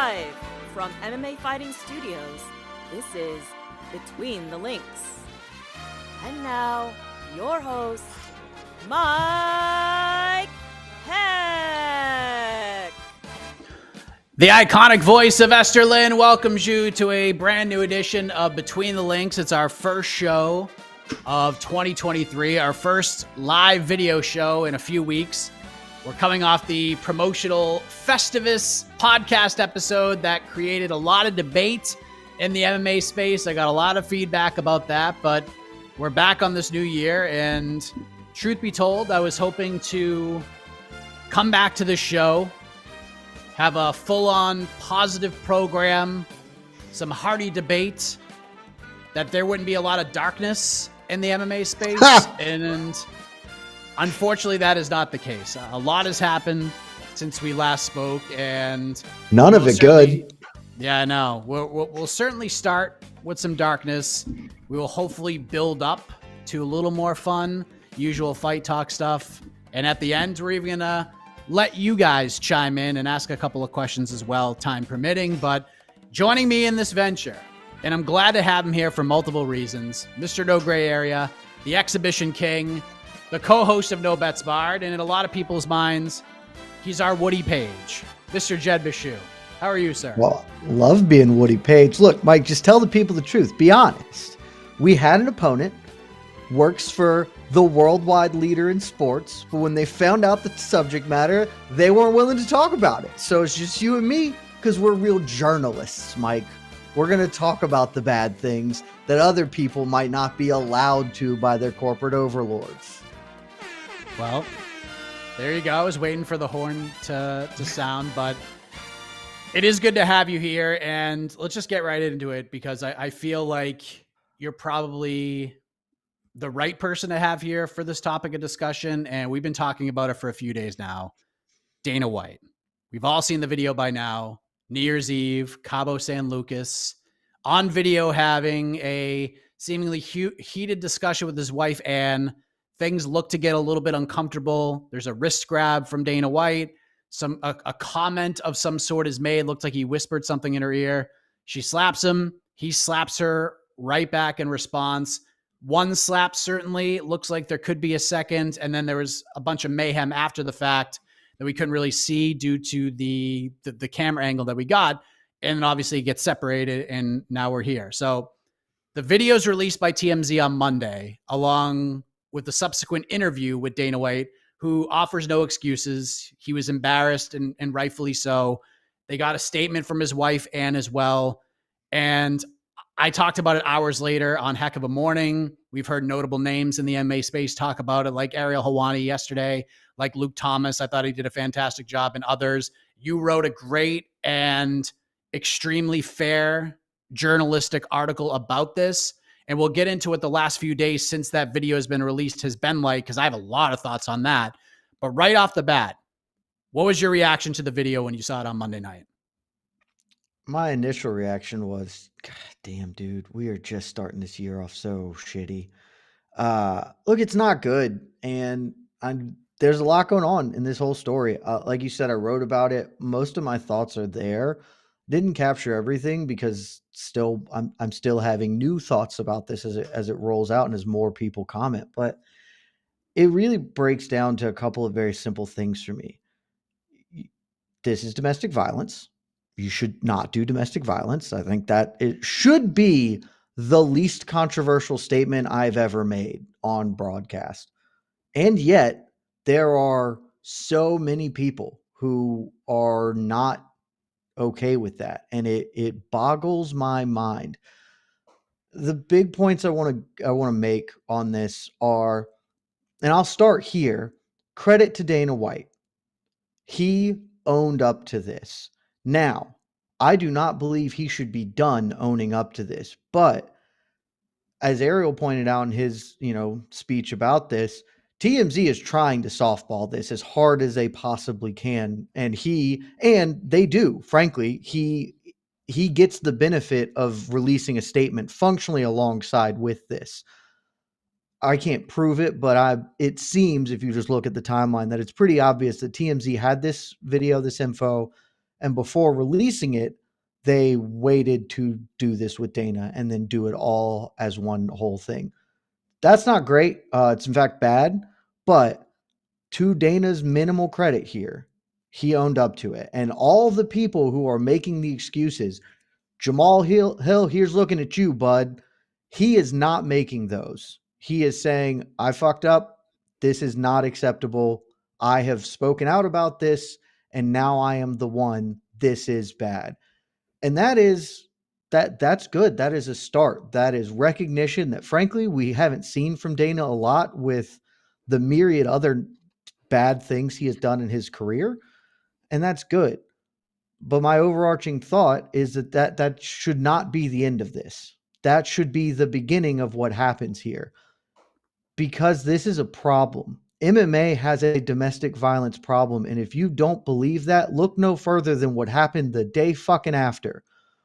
Live from MMA Fighting Studios, this is Between the Links. And now, your host, Mike Heck. The iconic voice of Esther Lynn welcomes you to a brand new edition of Between the Links. It's our first show of 2023, our first live video show in a few weeks. We're coming off the promotional Festivus podcast episode that created a lot of debate in the MMA space. I got a lot of feedback about that, but we're back on this new year. And truth be told, I was hoping to come back to this show, have a full-on positive program, some hearty debate, that there wouldn't be a lot of darkness in the MMA space. And unfortunately, that is not the case. A lot has happened since we last spoke, and none of it good. Yeah, I know. We'll certainly start with some darkness. We will hopefully build up to a little more fun, usual fight talk stuff. And at the end, we're even going to let you guys chime in and ask a couple of questions as well, time permitting. But joining me in this venture, and I'm glad to have him here for multiple reasons, Mr. No Gray Area, the Exhibition King, the co-host of No Bets Barred, and in a lot of people's minds, he's our Woody Page, Mr. Jed Meshew. How are you, sir? Well, love being Woody Page. Look, Mike, just tell the people the truth. Be honest. We had an opponent, works for the worldwide leader in sports, but when they found out the subject matter, they weren't willing to talk about it. So it's just you and me, because we're real journalists, Mike. We're going to talk about the bad things that other people might not be allowed to by their corporate overlords. Well, there you go. I was waiting for the horn to sound, but it is good to have you here. And let's just get right into it, because I feel like you're probably the right person to have here for this topic of discussion. And we've been talking about it for a few days now. Dana White. We've all seen the video by now. New Year's Eve, Cabo San Lucas, on video having a seemingly heated discussion with his wife, Ann. Things look to get a little bit uncomfortable. There's a wrist grab from Dana White. A comment of some sort is made. Looked like he whispered something in her ear. She slaps him. He slaps her right back in response. One slap certainly. Looks like there could be a second. And then there was a bunch of mayhem after the fact that we couldn't really see due to the camera angle that we got. And obviously it gets separated, and now we're here. So the video is released by TMZ on Monday, along with the subsequent interview with Dana White, who offers no excuses. He was embarrassed, and rightfully so. They got a statement from his wife, Ann, as well. And I talked about it hours later on Heck of a Morning. We've heard notable names in the MMA space talk about it, like Ariel Helwani yesterday, like Luke Thomas. I thought he did a fantastic job, and others. You wrote a great and extremely fair journalistic article about this. And we'll get into what the last few days since that video has been released has been like, because I have a lot of thoughts on that. But right off the bat, what was your reaction to the video when you saw it on Monday night? My initial reaction was, God damn, dude, we are just starting this year off so shitty. Look, it's not good. And there's a lot going on in this whole story. Like you said, I wrote about it. Most of my thoughts are there. Didn't capture everything because I'm still having new thoughts about this as it rolls out and as more people comment. But it really breaks down to a couple of very simple things for me. This is domestic violence. You should not do domestic violence. I think that it should be the least controversial statement I've ever made on broadcast. And yet there are so many people who are not okay with that, and it boggles my mind. The big points I want to make on this are, and I'll start here, credit to Dana White. He owned up to this. Now, I do not believe he should be done owning up to this, but as Ariel pointed out in his, speech about this, TMZ is trying to softball this as hard as they possibly can. And they do, frankly, he gets the benefit of releasing a statement functionally alongside with this. I can't prove it, but it seems, if you just look at the timeline, that it's pretty obvious that TMZ had this video, this info, And before releasing it, they waited to do this with Dana and then do it all as one whole thing. That's not great. It's in fact bad, but to Dana's minimal credit here, he owned up to it. And all the people who are making the excuses, Jamal Hill, here's looking at you, bud. He is not making those. He is saying, I fucked up. This is not acceptable. I have spoken out about this, and now I am the one. This is bad. And that's good. That is a start. That is recognition that frankly we haven't seen from Dana a lot with the myriad other bad things he has done in his career, and that's good. But my overarching thought is that should not be the end of this. That should be the beginning of what happens here, because this is a problem. MMA has a domestic violence problem, and if you don't believe that, look no further than what happened the day fucking after,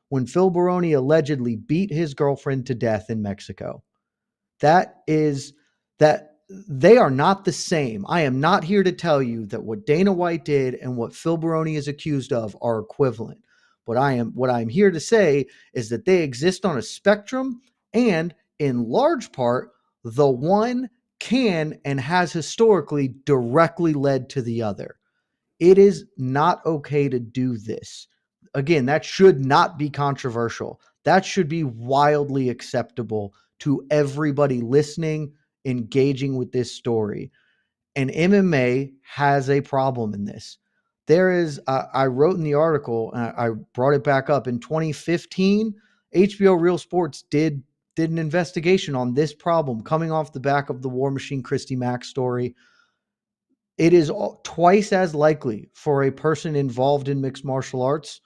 when Phil Baroni allegedly beat his girlfriend to death in Mexico. That they are not the same. I am not here to tell you that what Dana White did and what Phil Baroni is accused of are equivalent. What I'm here to say is that they exist on a spectrum, and in large part, the one can and has historically directly led to the other. It is not okay to do this. Again, that should not be controversial. That should be wildly acceptable to everybody listening, engaging with this story. And MMA has a problem in this. There is, I wrote in the article, and I brought it back up in 2015. HBO Real Sports did an investigation on this problem coming off the back of the War Machine Christy Mack story. It is twice as likely for a person involved in mixed martial arts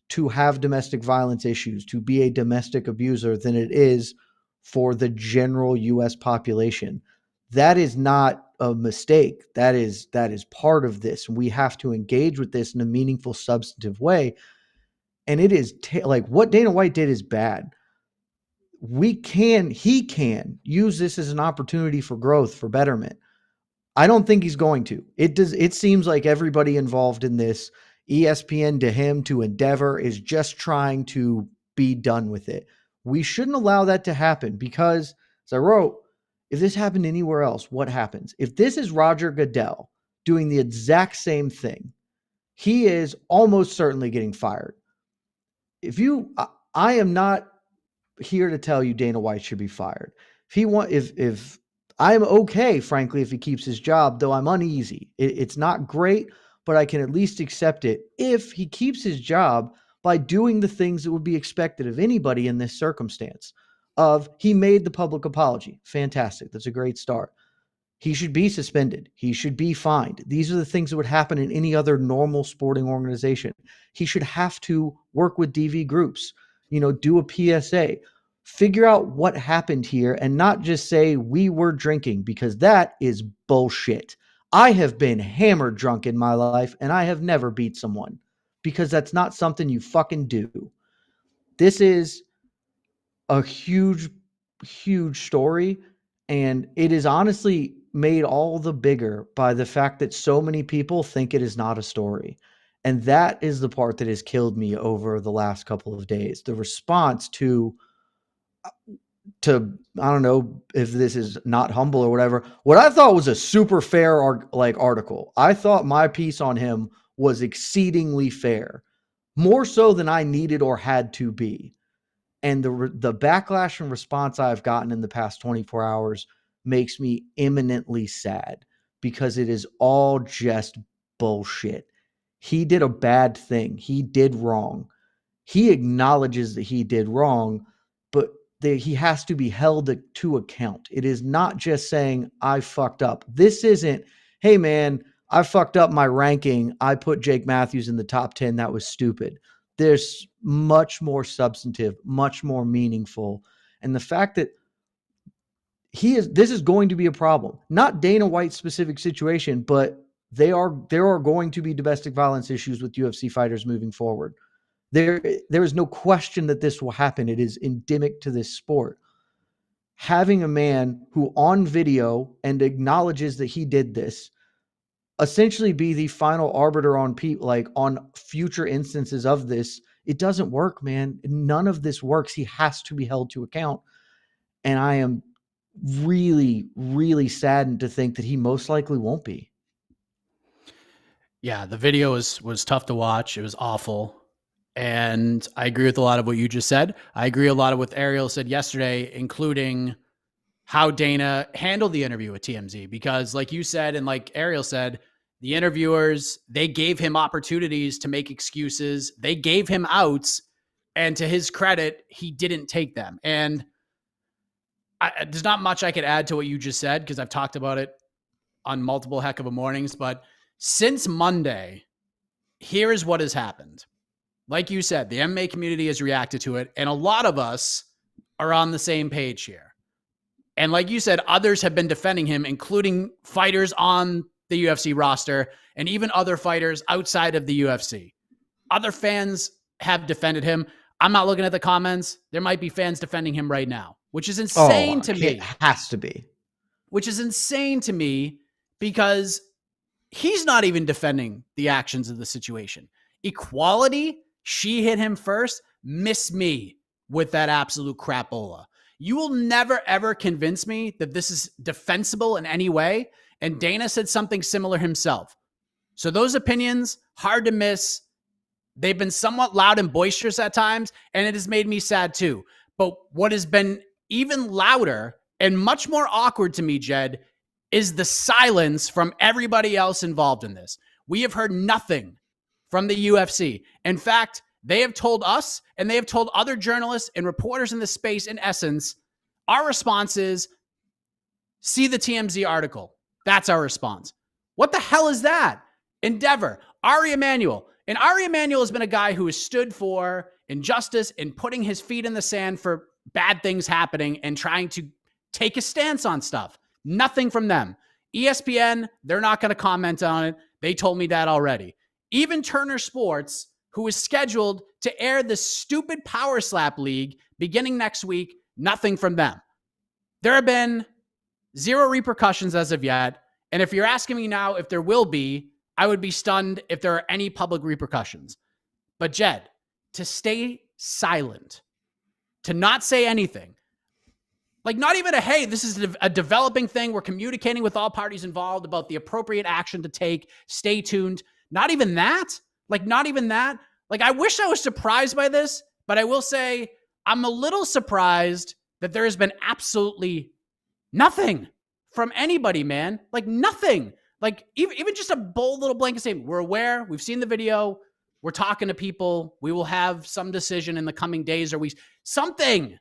to have domestic violence issues, to be a domestic abuser, than it is for the general US population. That is not a mistake. That is part of this. We have to engage with this in a meaningful, substantive way. And it is like what Dana White did is bad. He can use this as an opportunity for growth, for betterment. I don't think he's going to. It seems like everybody involved in this, ESPN to him to Endeavor, is just trying to be done with it. We shouldn't allow that to happen, because, as I wrote, if this happened anywhere else, what happens? If this is Roger Goodell doing the exact same thing, he is almost certainly getting fired. I am not here to tell you Dana White should be fired. If I'm okay, frankly, if he keeps his job, though I'm uneasy. It's not great, but I can at least accept it if he keeps his job by doing the things that would be expected of anybody in this circumstance. He made the public apology. Fantastic. That's a great start. He should be suspended. He should be fined. These are the things that would happen in any other normal sporting organization. He should have to work with DV groups, do a PSA, figure out what happened here, and not just say we were drinking, because that is bullshit. I have been hammered drunk in my life, and I have never beat someone, because that's not something you fucking do. This is a huge, huge story, and it is honestly made all the bigger by the fact that so many people think it is not a story. And that is the part that has killed me over the last couple of days. The response to I don't know if this is not humble or whatever, what I thought was a super fair article. I thought my piece on him was exceedingly fair, more so than I needed or had to be. And the backlash and response I've gotten in the past 24 hours makes me imminently sad, because it is all just bullshit. He did a bad thing. He did wrong. He acknowledges that he did wrong, but he has to be held to account. It is not just saying, I fucked up. This isn't, hey man, I fucked up my ranking. I put Jake Matthews in the top 10. That was stupid. There's much more substantive, much more meaningful. And the fact that this is going to be a problem, not Dana White's specific situation, but there are going to be domestic violence issues with UFC fighters moving forward. There is no question that this will happen. It is endemic to this sport. Having a man who on video and acknowledges that he did this, essentially be the final arbiter on people, like on future instances of this. It doesn't work, man. None of this works. He has to be held to account. And I am really, really saddened to think that he most likely won't be. Yeah, the video was tough to watch. It was awful. And I agree with a lot of what you just said. I agree a lot of what Ariel said yesterday, including how Dana handled the interview with TMZ. Because like you said, and like Ariel said, the interviewers, they gave him opportunities to make excuses. They gave him outs. And to his credit, he didn't take them. And there's not much I could add to what you just said because I've talked about it on multiple heck of a mornings. But since Monday, here is what has happened. Like you said, the MMA community has reacted to it, and a lot of us are on the same page here. And like you said, others have been defending him, including fighters on the UFC roster and even other fighters outside of the UFC. Other fans have defended him. I'm not looking at the comments. There might be fans defending him right now, which is insane to me. It has to be. Which is insane to me because he's not even defending the actions of the situation. Equality, she hit him first. Miss me with that absolute crapola. You will never, ever convince me that this is defensible in any way. And Dana said something similar himself. So those opinions, hard to miss. They've been somewhat loud and boisterous at times, and it has made me sad too. But what has been even louder and much more awkward to me, Jed, is the silence from everybody else involved in this. We have heard nothing from the UFC. In fact, they have told us and they have told other journalists and reporters in the space, in essence, our response is, see the TMZ article. That's our response. What the hell is that? Endeavor, Ari Emanuel. And Ari Emanuel has been a guy who has stood for injustice and putting his feet in the sand for bad things happening and trying to take a stance on stuff. Nothing from them. ESPN, they're not going to comment on it. They told me that already. Even Turner Sports, who is scheduled to air the stupid Power Slap League beginning next week, nothing from them. There have been zero repercussions as of yet. And if you're asking me now if there will be, I would be stunned if there are any public repercussions. But Jed, to stay silent, to not say anything, like not even a, hey, this is a developing thing. We're communicating with all parties involved about the appropriate action to take. Stay tuned. Not even that. Like, not even that. Like, I wish I was surprised by this, but I will say I'm a little surprised that there has been absolutely nothing from anybody, man. Like, nothing. Like, even just a bold little blanket statement. We're aware. We've seen the video. We're talking to people. We will have some decision in the coming days or weeks. Something.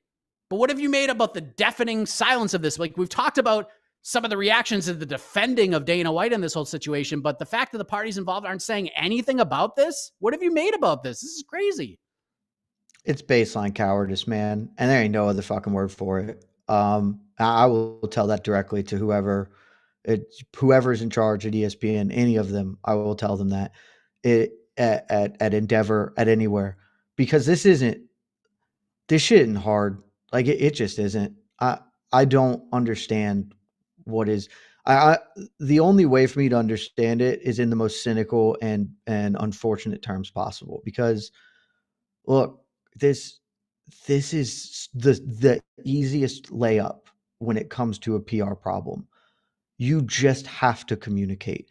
But what have you made about the deafening silence of this? Like, we've talked about some of the reactions of the defending of Dana White in this whole situation, but the fact that the parties involved aren't saying anything about this, what have you made about this? This is crazy. It's baseline cowardice, man. And there ain't no other fucking word for it. I will tell that directly to whoever's in charge at ESPN, any of them. I will tell them that at Endeavor, at anywhere, because this shit isn't hard. Like it just isn't. I don't understand what is. The only way for me to understand it is in the most cynical and unfortunate terms possible. Because look, this is the easiest layup when it comes to a PR problem. You just have to communicate.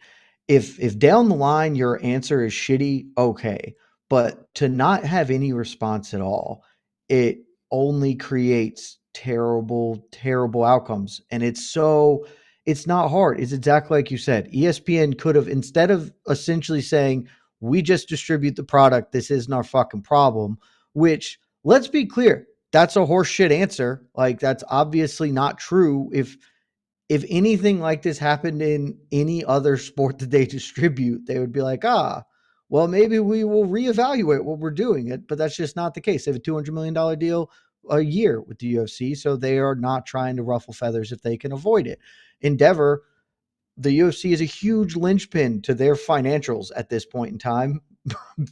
If down the line your answer is shitty, okay. But to not have any response at all, it only creates terrible, terrible outcomes. And it's not hard. It's exactly like you said. ESPN could have, instead of essentially saying, we just distribute the product, this isn't our fucking problem, which, let's be clear, that's a horseshit answer. Like, that's obviously not true. If anything like this happened in any other sport that they distribute, they would be like, well, maybe we will reevaluate what we're doing. But that's just not the case. They have a $200 million deal a year with the UFC, so they are not trying to ruffle feathers if they can avoid it. Endeavor, the UFC is a huge linchpin to their financials at this point in time,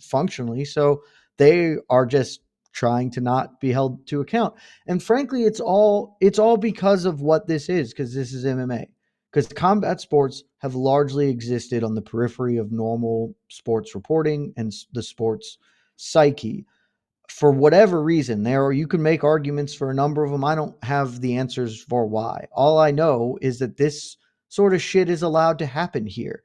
functionally. So they are just trying to not be held to account. And frankly, it's all because of what this is, because this is MMA. Because combat sports have largely existed on the periphery of normal sports reporting and the sports psyche. For whatever reason, you can make arguments for a number of them. I don't have the answers for why. All I know is that this sort of shit is allowed to happen here.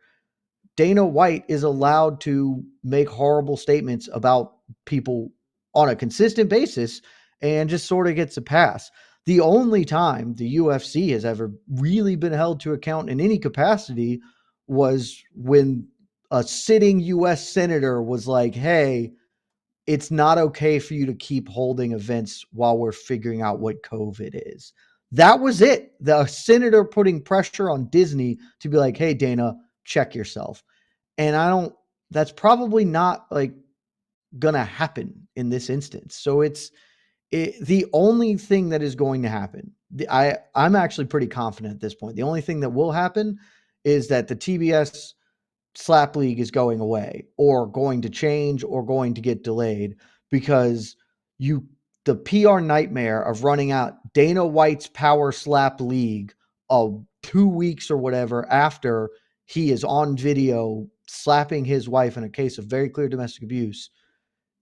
Dana White is allowed to make horrible statements about people on a consistent basis and just sort of gets a pass. The only time the UFC has ever really been held to account in any capacity was when a sitting US senator was like, hey, it's not okay for you to keep holding events while we're figuring out what COVID is. That was it. The senator putting pressure on Disney to be like, hey, Dana, check yourself. And that's probably not like going to happen in this instance. So the only thing that is going to happen, I'm actually pretty confident at this point. The only thing that will happen is that the TBS slap league is going away or going to change or going to get delayed because the PR nightmare of running out Dana White's power slap league 2 weeks or whatever after he is on video slapping his wife in a case of very clear domestic abuse,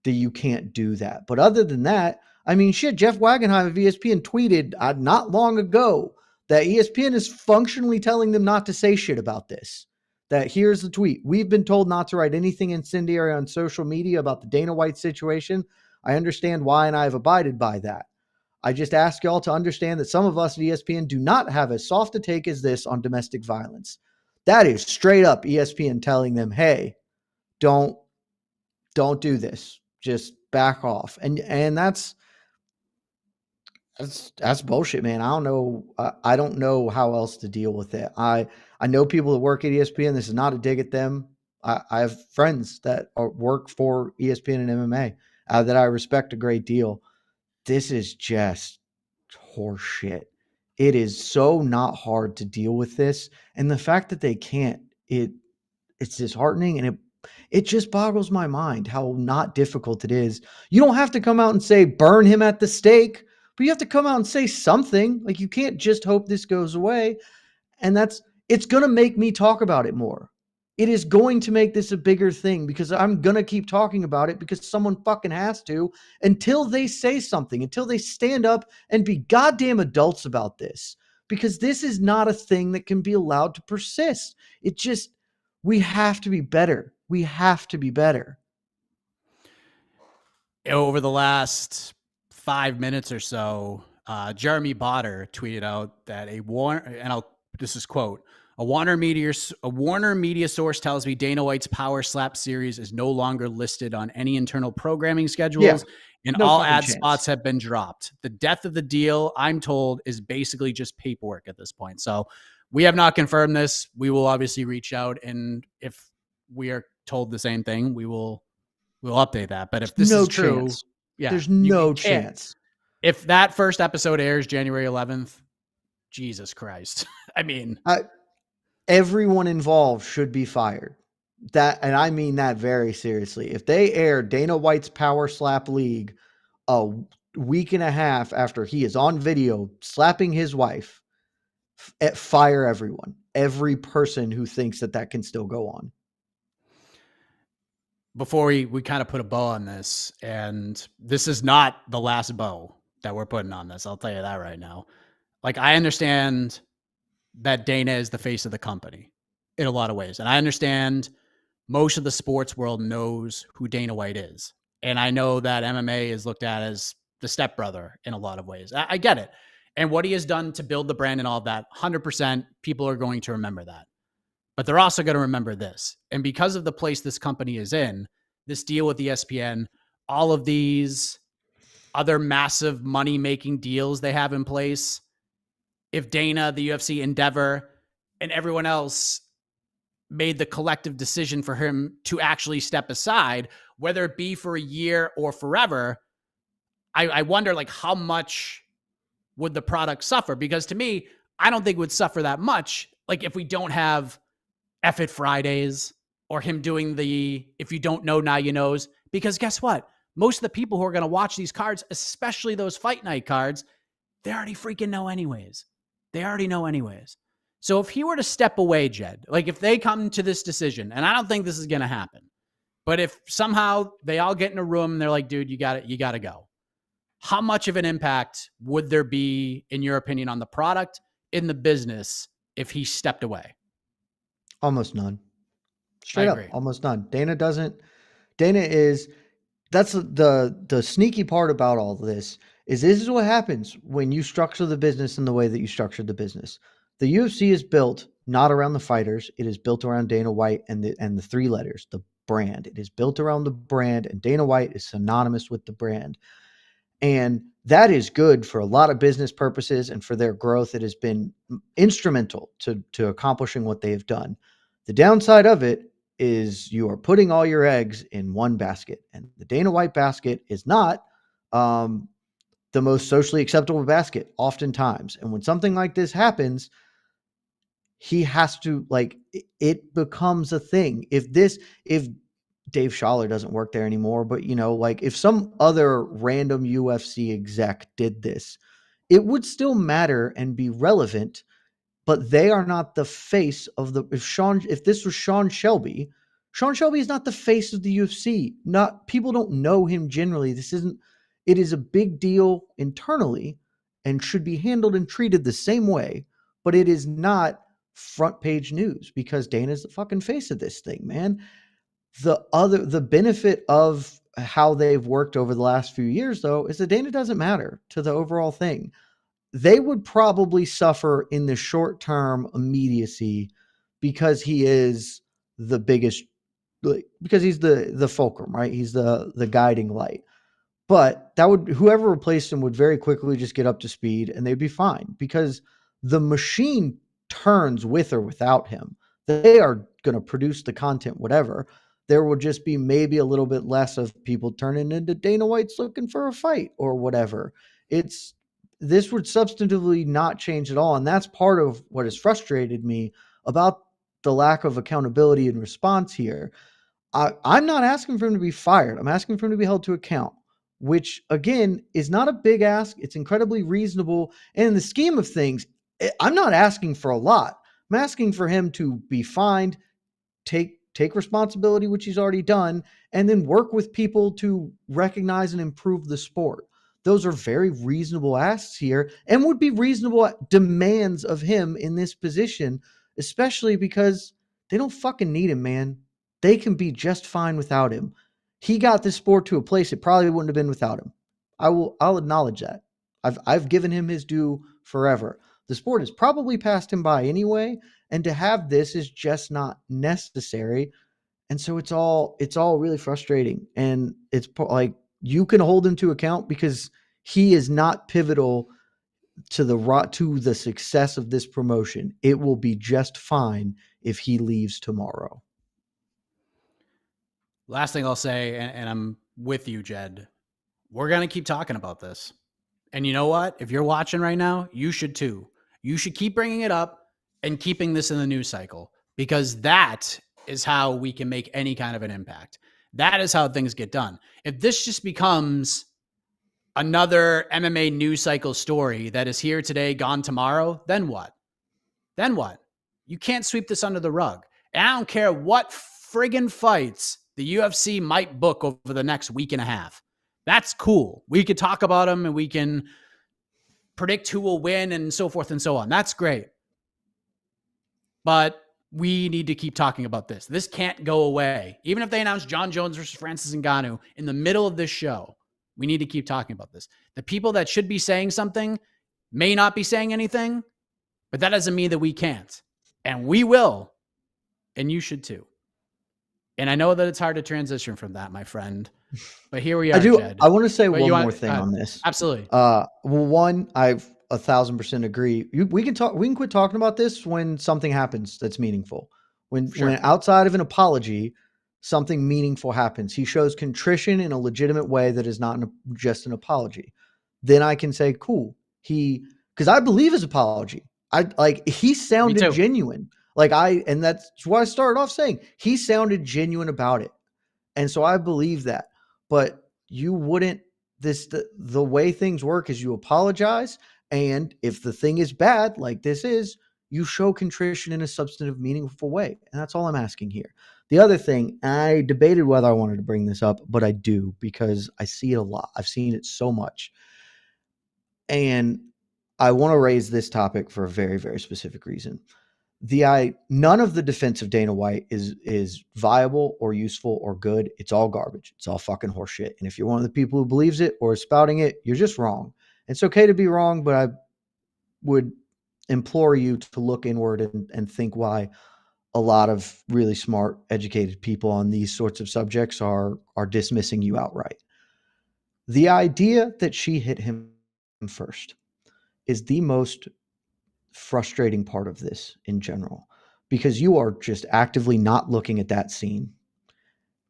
that you can't do that. But other than that, I mean, shit, Jeff Wagenheim of ESPN tweeted not long ago that ESPN is functionally telling them not to say shit about this. That here's the tweet. We've been told not to write anything incendiary on social media about the Dana White situation. I understand why, and I have abided by that. I just ask y'all to understand that some of us at ESPN do not have as soft a take as this on domestic violence. That is straight up ESPN telling them, hey, don't do this. Just back off. And that's bullshit, man. I don't know how else to deal with it. I know people that work at ESPN. This is not a dig at them. I have friends that work for ESPN and MMA that I respect a great deal. This is just horseshit. It is so not hard to deal with this. And the fact that they can't, it's disheartening, and it just boggles my mind how not difficult it is. You don't have to come out and say, burn him at the stake, but you have to come out and say something. Like, you can't just hope this goes away. And it's going to make me talk about it more. It is going to make this a bigger thing because I'm going to keep talking about it because someone fucking has to, until they say something, until they stand up and be goddamn adults about this, because this is not a thing that can be allowed to persist. We have to be better. We have to be better. Over the last 5 minutes or so, Jeremy Botter tweeted out that this is quote, a Warner Media source tells me Dana White's Power Slap series is no longer listed on any internal programming schedules, and all ad spots have been dropped. The death of the deal, I'm told, is basically just paperwork at this point. So we have not confirmed this. We will obviously reach out, and if we are told the same thing, we'll update that. But if this is true, there's no chance. If that first episode airs January 11th, Jesus Christ. I mean, everyone involved should be fired. And I mean that very seriously. If they air Dana White's Power Slap League a week and a half after he is on video slapping his wife, fire everyone. Every person who thinks that can still go on. Before we kind of put a bow on this, and this is not the last bow that we're putting on this, I'll tell you that right now. Like, I understand that Dana is the face of the company in a lot of ways. And I understand most of the sports world knows who Dana White is. And I know that MMA is looked at as the stepbrother in a lot of ways. I get it. And what he has done to build the brand and all of that, 100% people are going to remember that. But they're also going to remember this. And because of the place this company is in, this deal with ESPN, all of these other massive money-making deals they have in place, if Dana, the UFC, Endeavor, and everyone else made the collective decision for him to actually step aside, whether it be for a year or forever, I wonder, like, how much would the product suffer? Because to me, I don't think it would suffer that much. Like, if we don't have F It Fridays or him doing the, if you don't know, now you knows, because guess what? Most of the people who are going to watch these cards, especially those fight night cards, they already freaking know anyways. They already know anyways. So if he were to step away, Jed, like if they come to this decision, and I don't think this is going to happen, but if somehow they all get in a room and they're like, dude, you got to go. How much of an impact would there be, in your opinion, on the product, in the business, if he stepped away? Almost none. Straight up, agree. almost none. That's the sneaky part about all this is what happens when you structure the business in the way that you structured the business. The UFC is built not around the fighters. It is built around Dana White and the three letters, the brand. It is built around the brand, and Dana White is synonymous with the brand. And that is good for a lot of business purposes and for their growth. It has been instrumental to accomplishing what they have done. The downside of it is you are putting all your eggs in one basket, and the Dana White basket is not the most socially acceptable basket oftentimes. And when something like this happens, he has to, like, it becomes a thing. If Dave Schaller doesn't work there anymore, but like if some other random UFC exec did this, it would still matter and be relevant, but they are not the face of the, if this was Sean Shelby is not the face of the UFC. Not, people don't know him generally. It is a big deal internally and should be handled and treated the same way, but it is not front page news because Dana's the fucking face of this thing, man. The benefit of how they've worked over the last few years, though, is that Dana doesn't matter to the overall thing. They would probably suffer in the short term immediacy because he is the biggest, because he's the fulcrum, right? He's the guiding light. But whoever replaced him would very quickly just get up to speed and they'd be fine because the machine turns with or without him. They are going to produce the content, whatever. There will just be maybe a little bit less of people turning into Dana White's looking for a fight or whatever. This would substantively not change at all. And that's part of what has frustrated me about the lack of accountability and response here. I'm not asking for him to be fired. I'm asking for him to be held to account, which again is not a big ask. It's incredibly reasonable. And in the scheme of things, I'm not asking for a lot. I'm asking for him to be fined, take responsibility, which he's already done, and then work with people to recognize and improve the sport. Those are very reasonable asks here and would be reasonable demands of him in this position, especially because they don't fucking need him, man. They can be just fine without him. He got this sport to a place it probably wouldn't have been without him. I'll acknowledge that. I've given him his due forever. The sport has probably passed him by anyway, and to have this is just not necessary. And so it's all really frustrating. And it's like you can hold him to account because he is not pivotal to the success of this promotion. It will be just fine if he leaves tomorrow. Last thing I'll say, and I'm with you, Jed, we're going to keep talking about this. And you know what? If you're watching right now, you should too. You should keep bringing it up and keeping this in the news cycle because that is how we can make any kind of an impact. That is how things get done. If this just becomes another MMA news cycle story that is here today, gone tomorrow, then what? Then what? You can't sweep this under the rug. And I don't care what friggin' fights the UFC might book over the next week and a half. That's cool. We could talk about them and we can predict who will win and so forth and so on. That's great. But we need to keep talking about this. This can't go away. Even if they announce John Jones versus Francis Ngannou in the middle of this show, we need to keep talking about this. The people that should be saying something may not be saying anything, but that doesn't mean that we can't. And we will. And you should too. And I know that it's hard to transition from that, my friend. But here we are, Jed. I want to say one more thing on this. Absolutely. Well, one, I've 1,000% agree. We can quit talking about this when something happens that's meaningful. When outside of an apology, something meaningful happens. He shows contrition in a legitimate way that is not just an apology. Then I can say, cool. Because I believe his apology. He sounded genuine. And that's why I started off saying he sounded genuine about it. And so I believe that. But you wouldn't, the way things work is you apologize. And if the thing is bad, like this is, you show contrition in a substantive, meaningful way. And that's all I'm asking here. The other thing, I debated whether I wanted to bring this up, but I do because I see it a lot. I've seen it so much. And I want to raise this topic for a very, very specific reason. None of the defense of Dana White is viable or useful or good. It's all garbage. It's all fucking horseshit. And if you're one of the people who believes it or is spouting it, you're just wrong. It's okay to be wrong, but I would implore you to look inward and think why a lot of really smart, educated people on these sorts of subjects are dismissing you outright. The idea that she hit him first is the most frustrating part of this in general, because you are just actively not looking at that scene.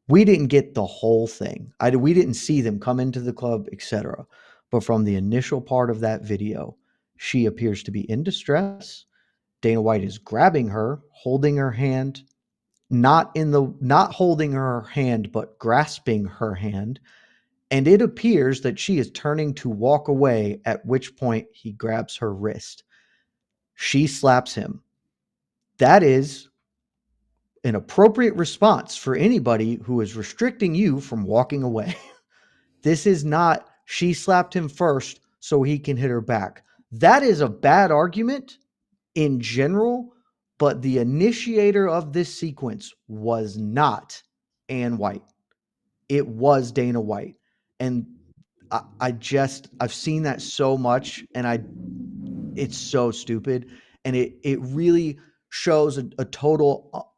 We didn't get the whole thing. We didn't see them come into the club, etc. But from the initial part of that video, she appears to be in distress. Dana White is grabbing her, holding her hand, not holding her hand, but grasping her hand. And it appears that she is turning to walk away, at which point he grabs her wrist. She slaps him. That is an appropriate response for anybody who is restricting you from walking away. This is not, she slapped him first so he can hit her back. That is a bad argument in general, but the initiator of this sequence was not Ann White. It was Dana White. And I've seen that so much, and it's so stupid. And it really shows a total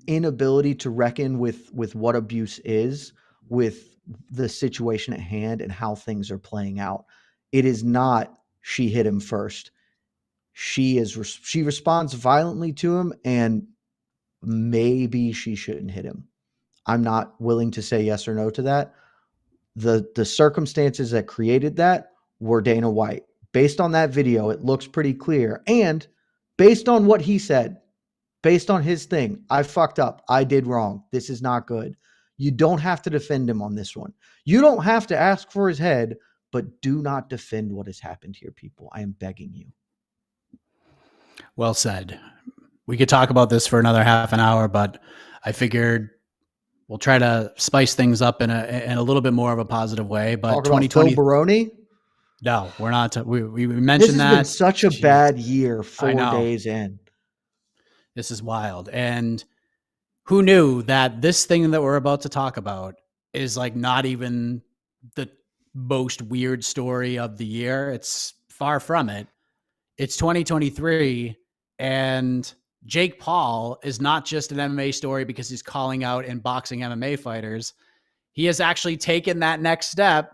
inability to reckon with what abuse is, with the situation at hand and how things are playing out. It is not she hit him first. She responds violently to him, and maybe she shouldn't hit him. I'm not willing to say yes or no to that. The circumstances that created that were Dana White. Based on that video, it looks pretty clear. And based on what he said, based on his thing, I fucked up. I did wrong. This is not good. You don't have to defend him on this one. You don't have to ask for his head, but do not defend what has happened here, people. I am begging you. Well said. We could talk about this for another half an hour, but I figured we'll try to spice things up in a little bit more of a positive way. But 2020, Phil Baroni? No, we're not. We mentioned that. This has been such a bad year 4 days in. This is wild. And who knew that this thing that we're about to talk about is like not even the most weird story of the year. It's far from it. It's 2023, and Jake Paul is not just an MMA story because he's calling out and boxing MMA fighters. He has actually taken that next step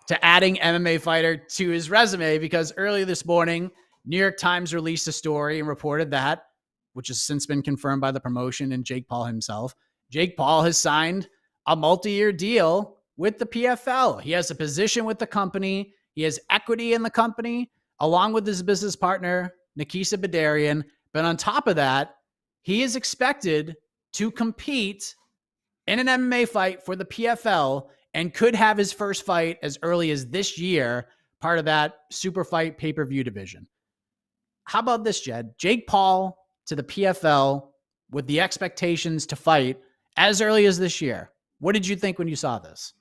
to adding MMA fighter to his resume, because earlier this morning, New York Times released a story and reported that, which has since been confirmed by the promotion and Jake Paul himself, Jake Paul has signed a multi-year deal with the PFL. He has a position with the company. He has equity in the company, along with his business partner, Nikisa Badarian. But on top of that, he is expected to compete in an MMA fight for the PFL and could have his first fight as early as this year, part of that super fight pay-per-view division. How about this, Jed? Jake Paul to the PFL with the expectations to fight as early as this year. What did you think when you saw this?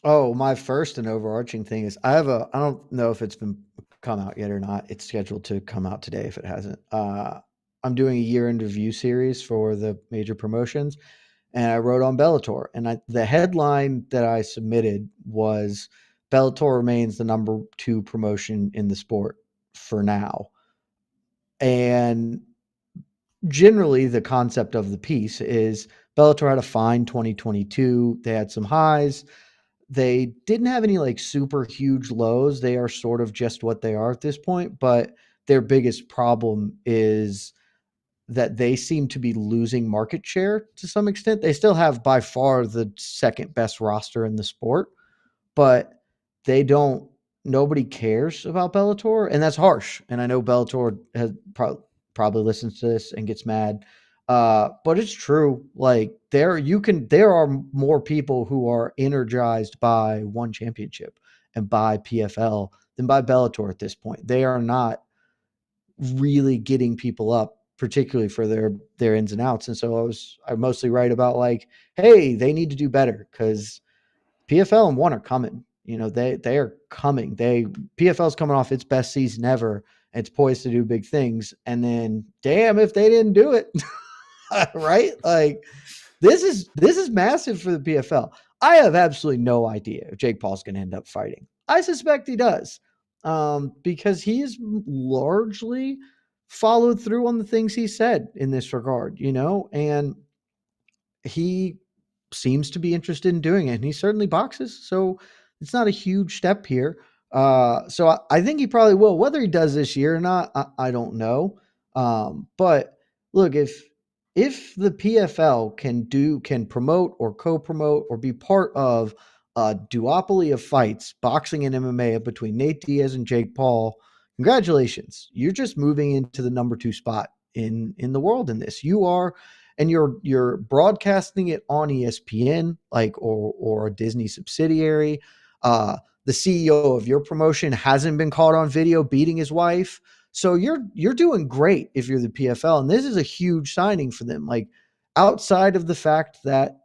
Oh, my first and overarching thing is I don't know if it's been come out yet or not. It's scheduled to come out today if it hasn't. I'm doing a year-end review series for the major promotions, and I wrote on Bellator. And the headline that I submitted was Bellator remains the number 2 promotion in the sport for now. And generally the concept of the piece is Bellator had a fine 2022. They had some highs. They didn't have any like super huge lows. They are sort of just what they are at this point, but their biggest problem is that they seem to be losing market share to some extent. They still have by far the second best roster in the sport, but nobody cares about Bellator, and that's harsh. And I know Bellator has probably listens to this and gets mad. But it's true. Like there are more people who are energized by one championship and by PFL than by Bellator at this point. They are not really getting people up, particularly for their ins and outs. And so I mostly write about like, hey, they need to do better because PFL and one are coming. They are coming. PFL's coming off its best season ever. And it's poised to do big things. And then, damn, if they didn't do it, right? Like this is massive for the PFL. I have absolutely no idea if Jake Paul's going to end up fighting. I suspect he does, because he's largely followed through on the things he said in this regard, and he seems to be interested in doing it, and he certainly boxes, so it's not a huge step here. So I think he probably will. Whether he does this year or not, I don't know. But look, if the PFL can promote or co-promote or be part of a duopoly of fights, boxing and MMA between Nate Diaz and Jake Paul, congratulations. You're just moving into the number 2 spot in the world in this. You are, and you're broadcasting it on ESPN, like or a Disney subsidiary. The CEO of your promotion hasn't been caught on video beating his wife. So you're doing great if you're the PFL, and this is a huge signing for them. Like outside of the fact that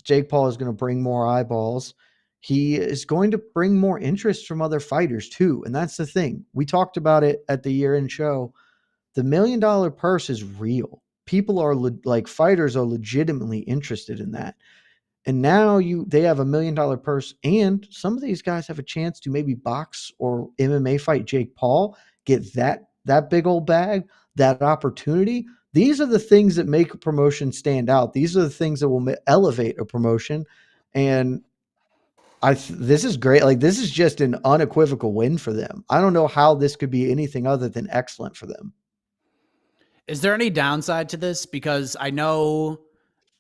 Jake Paul is going to bring more eyeballs, he is going to bring more interest from other fighters too, and that's the thing. We talked about it at the year-end show. The $1 million purse is real. People are like fighters are legitimately interested in that. And now they have $1 million purse, and some of these guys have a chance to maybe box or MMA fight Jake Paul, get that big old bag, that opportunity. These are the things that make a promotion stand out. These are the things that will elevate a promotion. And this is great. Like this is just an unequivocal win for them. I don't know how this could be anything other than excellent for them. Is there any downside to this? Because I know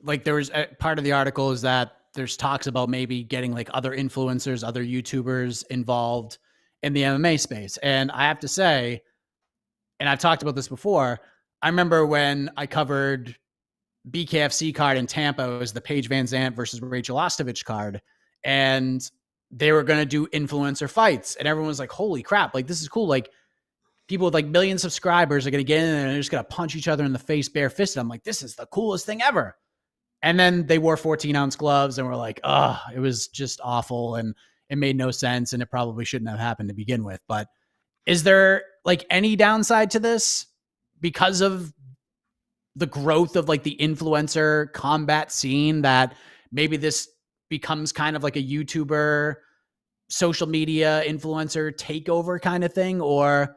like there was part of the article is that there's talks about maybe getting like other influencers, other YouTubers involved in the MMA space. And I have to say, and I've talked about this before, I remember when I covered BKFC card in Tampa, it was the Paige Van Zandt versus Rachel Ostovich card. And they were going to do influencer fights. And everyone was like, holy crap, like this is cool. Like people with like million subscribers are going to get in there and they're just going to punch each other in the face barefisted. I'm like, this is the coolest thing ever. And then they wore 14-ounce gloves and were like, oh, it was just awful. And it made no sense. And it probably shouldn't have happened to begin with. But is there like any downside to this because of the growth of like the influencer combat scene, that maybe this becomes kind of like a YouTuber, social media influencer takeover kind of thing? Or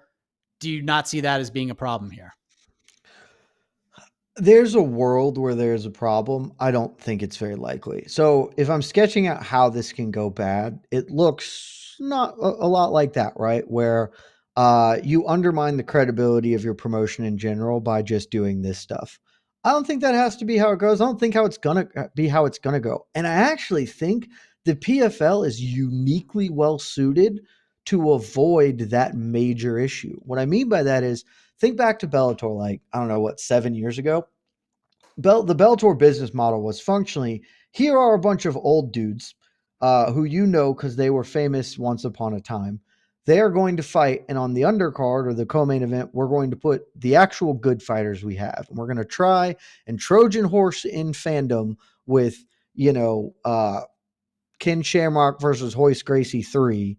do you not see that as being a problem here? There's a world where there's a problem. I don't think it's very likely. So if I'm sketching out how this can go bad, it looks not a lot like that, right? Where you undermine the credibility of your promotion in general by just doing this stuff. I don't think that has to be how it goes. I don't think how it's gonna be how it's gonna go. And I actually think the PFL is uniquely well suited to avoid that major issue. What I mean by that is, think back to Bellator, like, I don't know, what, 7 years ago? The Bellator business model was functionally, here are a bunch of old dudes who because they were famous once upon a time. They are going to fight, and on the undercard or the co-main event, we're going to put the actual good fighters we have. And we're going to try and Trojan horse in fandom with, Ken Shamrock versus Hoist Gracie 3,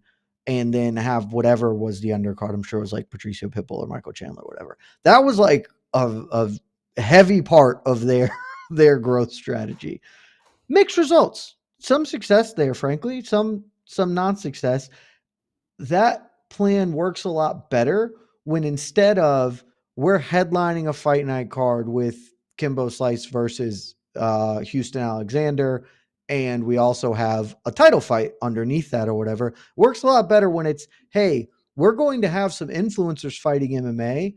and then have whatever was the undercard. I'm sure it was like Patricio Pitbull or Michael Chandler, whatever. That was like a heavy part of their growth strategy. Mixed results. Some success there, frankly, some non-success. That plan works a lot better when instead of we're headlining a fight night card with Kimbo Slice versus Houston Alexander, and we also have a title fight underneath that or whatever, works a lot better when it's, hey, we're going to have some influencers fighting MMA,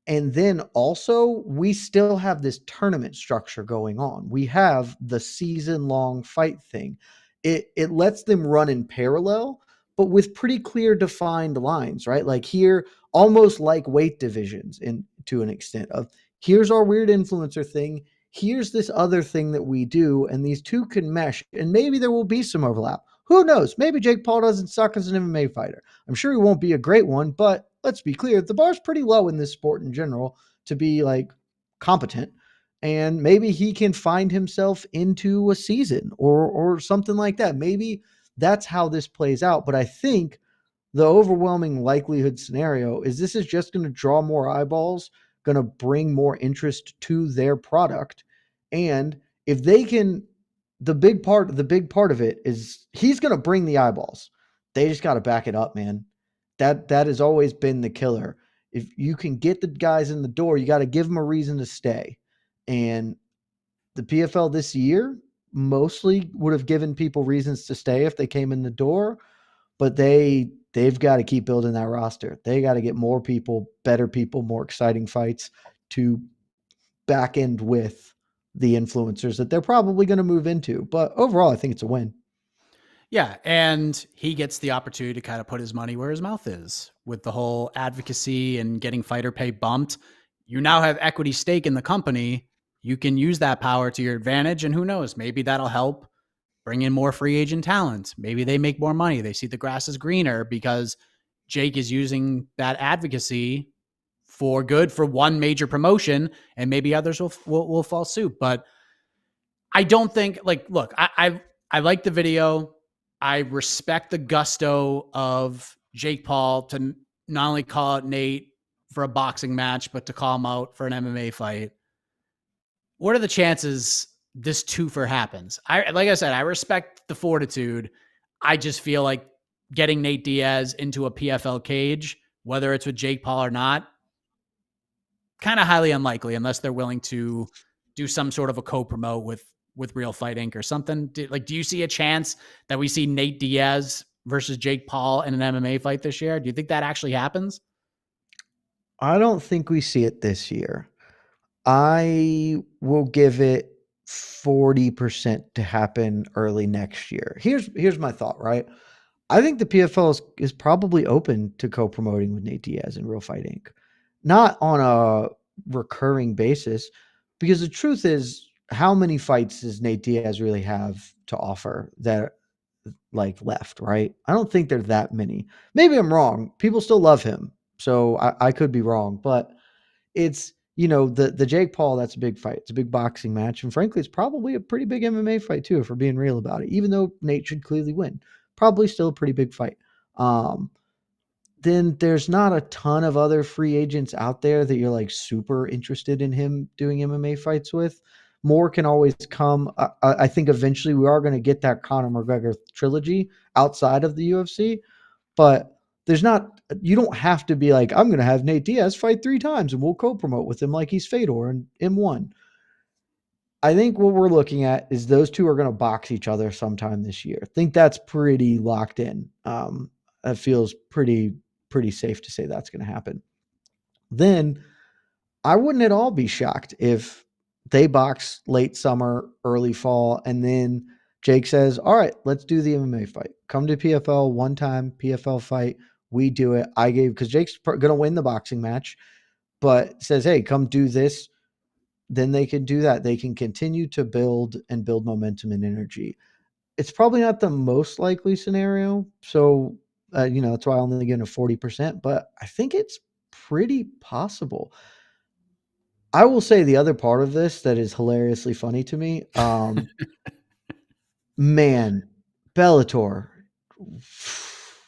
and then also we still have this tournament structure going on. We have the season-long fight thing. It lets them run in parallel, but with pretty clear defined lines, right? Like here, almost like weight divisions to an extent of, here's our weird influencer thing, here's this other thing that we do, and these two can mesh, and maybe there will be some overlap. Who knows? Maybe Jake Paul doesn't suck as an MMA fighter. I'm sure he won't be a great one, but let's be clear, the bar's pretty low in this sport in general to be like competent. And maybe he can find himself into a season or something like that. Maybe that's how this plays out. But I think the overwhelming likelihood scenario is this is just going to draw more eyeballs, going to bring more interest to their product. And if they can, the big part of it is he's going to bring the eyeballs. They just got to back it up, man. That has always been the killer. If you can get the guys in the door, you got to give them a reason to stay. And the PFL this year mostly would have given people reasons to stay if they came in the door, but they've got to keep building that roster. They got to get more people, better people, more exciting fights to back end with the influencers that they're probably going to move into. But overall, I think it's a win. Yeah, and he gets the opportunity to kind of put his money where his mouth is with the whole advocacy and getting fighter pay bumped. You now have equity stake in the company. You can use that power to your advantage, and who knows, maybe that'll help bring in more free agent talent. Maybe they make more money. They see the grass is greener because Jake is using that advocacy for good for one major promotion, and maybe others will fall suit. But I don't think, like, look, I like the video. I respect the gusto of Jake Paul to not only call out Nate for a boxing match, but to call him out for an MMA fight. What are the chances this twofer happens? Like I said, I respect the fortitude. I just feel like getting Nate Diaz into a PFL cage, whether it's with Jake Paul or not, kind of highly unlikely unless they're willing to do some sort of a co-promote with Real Fight Inc. or something. Do you see a chance that we see Nate Diaz versus Jake Paul in an MMA fight this year? Do you think that actually happens? I don't think we see it this year. I will give it 40% to happen early next year. Here's my thought, right? I think the PFL is probably open to co-promoting with Nate Diaz and Real Fight Inc. Not on a recurring basis, because the truth is, how many fights does Nate Diaz really have to offer that like left, right? I don't think there's that many. Maybe I'm wrong. People still love him. So I could be wrong, but it's, the Jake Paul, that's a big fight. It's a big boxing match. And frankly, it's probably a pretty big MMA fight too, if we're being real about it, even though Nate should clearly win. Probably still a pretty big fight. Then there's not a ton of other free agents out there that you're like super interested in him doing MMA fights with. More can always come. I think eventually we are going to get that Conor McGregor trilogy outside of the UFC, but you don't have to be like, I'm going to have Nate Diaz fight 3 times and we'll co-promote with him like he's Fedor and M1. I think what we're looking at is those two are going to box each other sometime this year. I think that's pretty locked in. That feels pretty safe to say that's going to happen. Then I wouldn't at all be shocked if they box late summer, early fall, and then Jake says, all right, let's do the MMA fight. Come to PFL, one time PFL fight. We do it. Because Jake's going to win the boxing match, but says, hey, come do this. Then they can do that. They can continue to build momentum and energy. It's probably not the most likely scenario. So, that's why I'm only getting a 40%, but I think it's pretty possible. I will say the other part of this that is hilariously funny to me. Man, Bellator,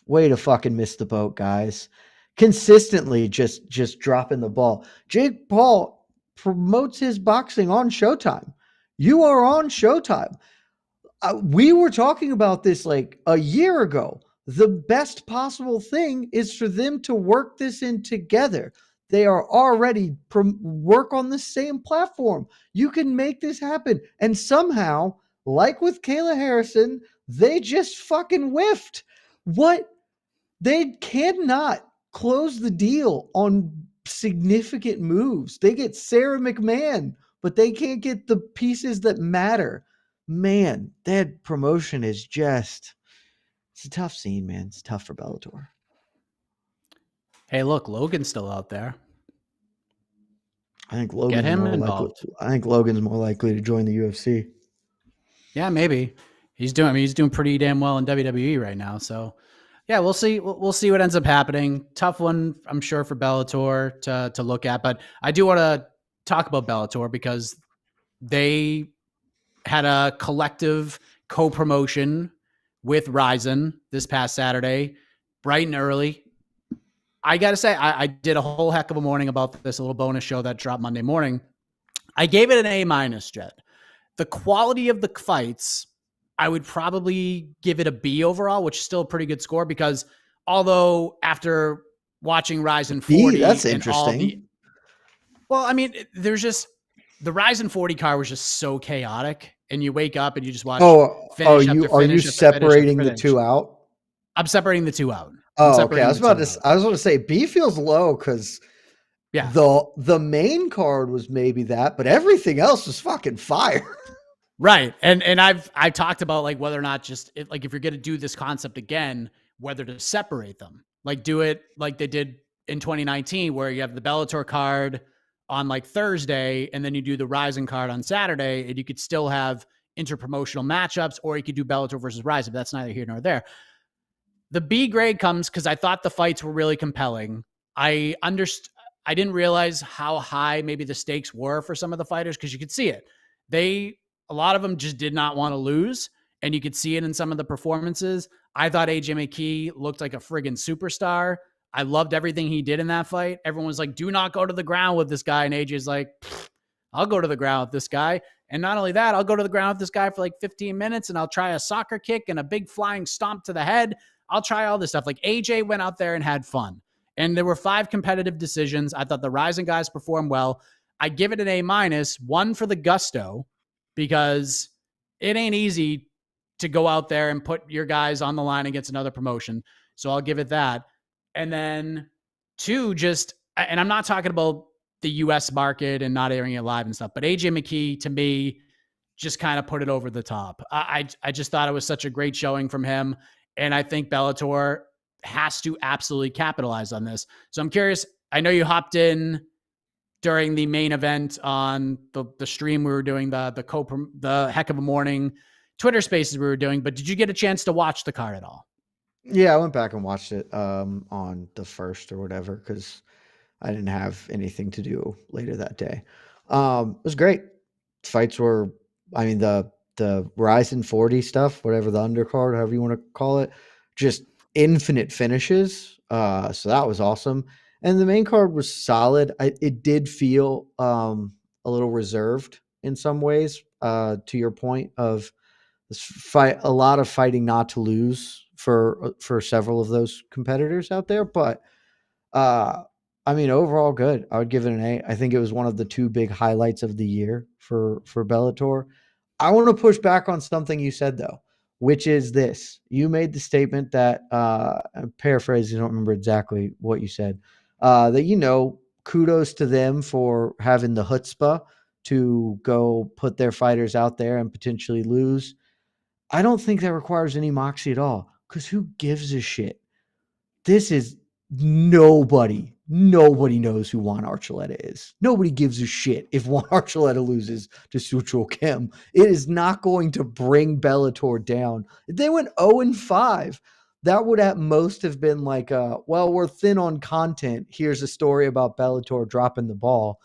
way to fucking miss the boat, guys. Consistently just dropping the ball. Jake Paul promotes his boxing on Showtime. You are on Showtime. We were talking about this like a year ago. The best possible thing is for them to work this in together. They are already work on the same platform. You can make this happen. And somehow, like with Kayla Harrison, they just fucking whiffed. What? They cannot close the deal on significant moves. They get Sarah McMahon, but they can't get the pieces that matter. Man, that promotion is just, it's a tough scene, man. It's tough for Bellator. Hey, look, Logan's still out there. I think Logan's more likely to join the UFC. Yeah, maybe. He's doing pretty damn well in WWE right now. So Yeah, we'll see. We'll see what ends up happening. Tough one, I'm sure, for Bellator to look at. But I do want to talk about Bellator because they had a collective co-promotion with Rizin this past Saturday, bright and early. I got to say, I did a whole heck of a morning about this, a little bonus show that dropped Monday morning. I gave it an A-, Jet. The quality of the fights, I would probably give it a B overall, which is still a pretty good score because although after watching Rizin 40 That's and all the, interesting. well, I mean, there's just the Rizin 40 car was just so chaotic, and you wake up and you just watch Oh, finish after are you finish after finish after separating the finish. two out? I'm separating the two out. I'm Oh, okay. separating the two out. I was about to say B feels low because Yeah. the main card was maybe that, but everything else was fucking fire. Right. And I've talked about like whether or not just like if you're going to do this concept again, whether to separate them, like do it like they did in 2019, where you have the Bellator card on like Thursday and then you do the Rizin card on Saturday, and you could still have interpromotional matchups, or you could do Bellator versus Rizin, but that's neither here nor there. The B grade comes because I thought the fights were really compelling. I didn't realize how high maybe the stakes were for some of the fighters because you could see it. A lot of them just did not want to lose, and you could see it in some of the performances. I thought AJ McKee looked like a friggin' superstar. I loved everything he did in that fight. Everyone was like, do not go to the ground with this guy. And AJ's like, I'll go to the ground with this guy. And not only that, I'll go to the ground with this guy for like 15 minutes and I'll try a soccer kick and a big flying stomp to the head. I'll try all this stuff. Like AJ went out there and had fun. And there were 5 competitive decisions. I thought the Rizin guys performed well. I give it an A-, one for the gusto, because it ain't easy to go out there and put your guys on the line against another promotion. So I'll give it that. And then 2, and I'm not talking about the US market and not airing it live and stuff, but AJ McKee to me just kind of put it over the top. I just thought it was such a great showing from him. And I think Bellator has to absolutely capitalize on this. So I'm curious. I know you hopped in during the main event on the stream we were doing, the heck of a morning Twitter spaces we were doing, but did you get a chance to watch the card at all? Yeah, I went back and watched it on the first or whatever because I didn't have anything to do later that day. It was great. Fights were, I mean, the Rizin 40 stuff, whatever the undercard, however you want to call it, just infinite finishes. So that was awesome. And the main card was solid. It did feel a little reserved in some ways, to your point of this fight, a lot of fighting not to lose for several of those competitors out there. But uh, I mean, overall good. I would give it an A. I think it was one of the 2 big highlights of the year for Bellator. I want to push back on something you said though, which is this. You made the statement that I'm paraphrasing, I don't remember exactly what you said. That kudos to them for having the chutzpah to go put their fighters out there and potentially lose. I don't think that requires any moxie at all, because who gives a shit? This is nobody knows who Juan Archuleta is. Nobody gives a shit if Juan Archuleta loses to Suchul Kim. It is not going to bring Bellator down. If they went 0-5, that would at most have been like, well, we're thin on content. Here's a story about Bellator dropping the ball.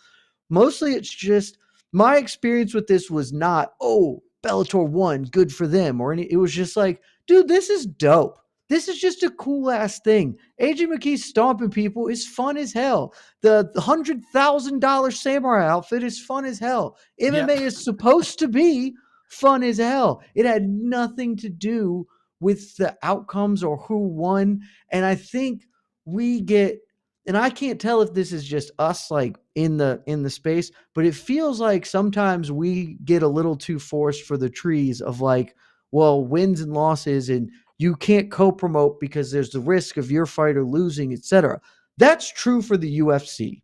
Mostly it's just my experience with this was not, oh, Bellator won, good for them, or any. It was just like, dude, this is dope. This is just a cool ass thing. AJ McKee stomping people is fun as hell. The $100,000 samurai outfit is fun as hell. MMA is supposed to be fun as hell. It had nothing to do with the outcomes or who won. And I think we get, and I can't tell if this is just us like in the space, but it feels like sometimes we get a little too forced for the trees of like, well, wins and losses, and you can't co-promote because there's the risk of your fighter losing, etc. That's true for the UFC.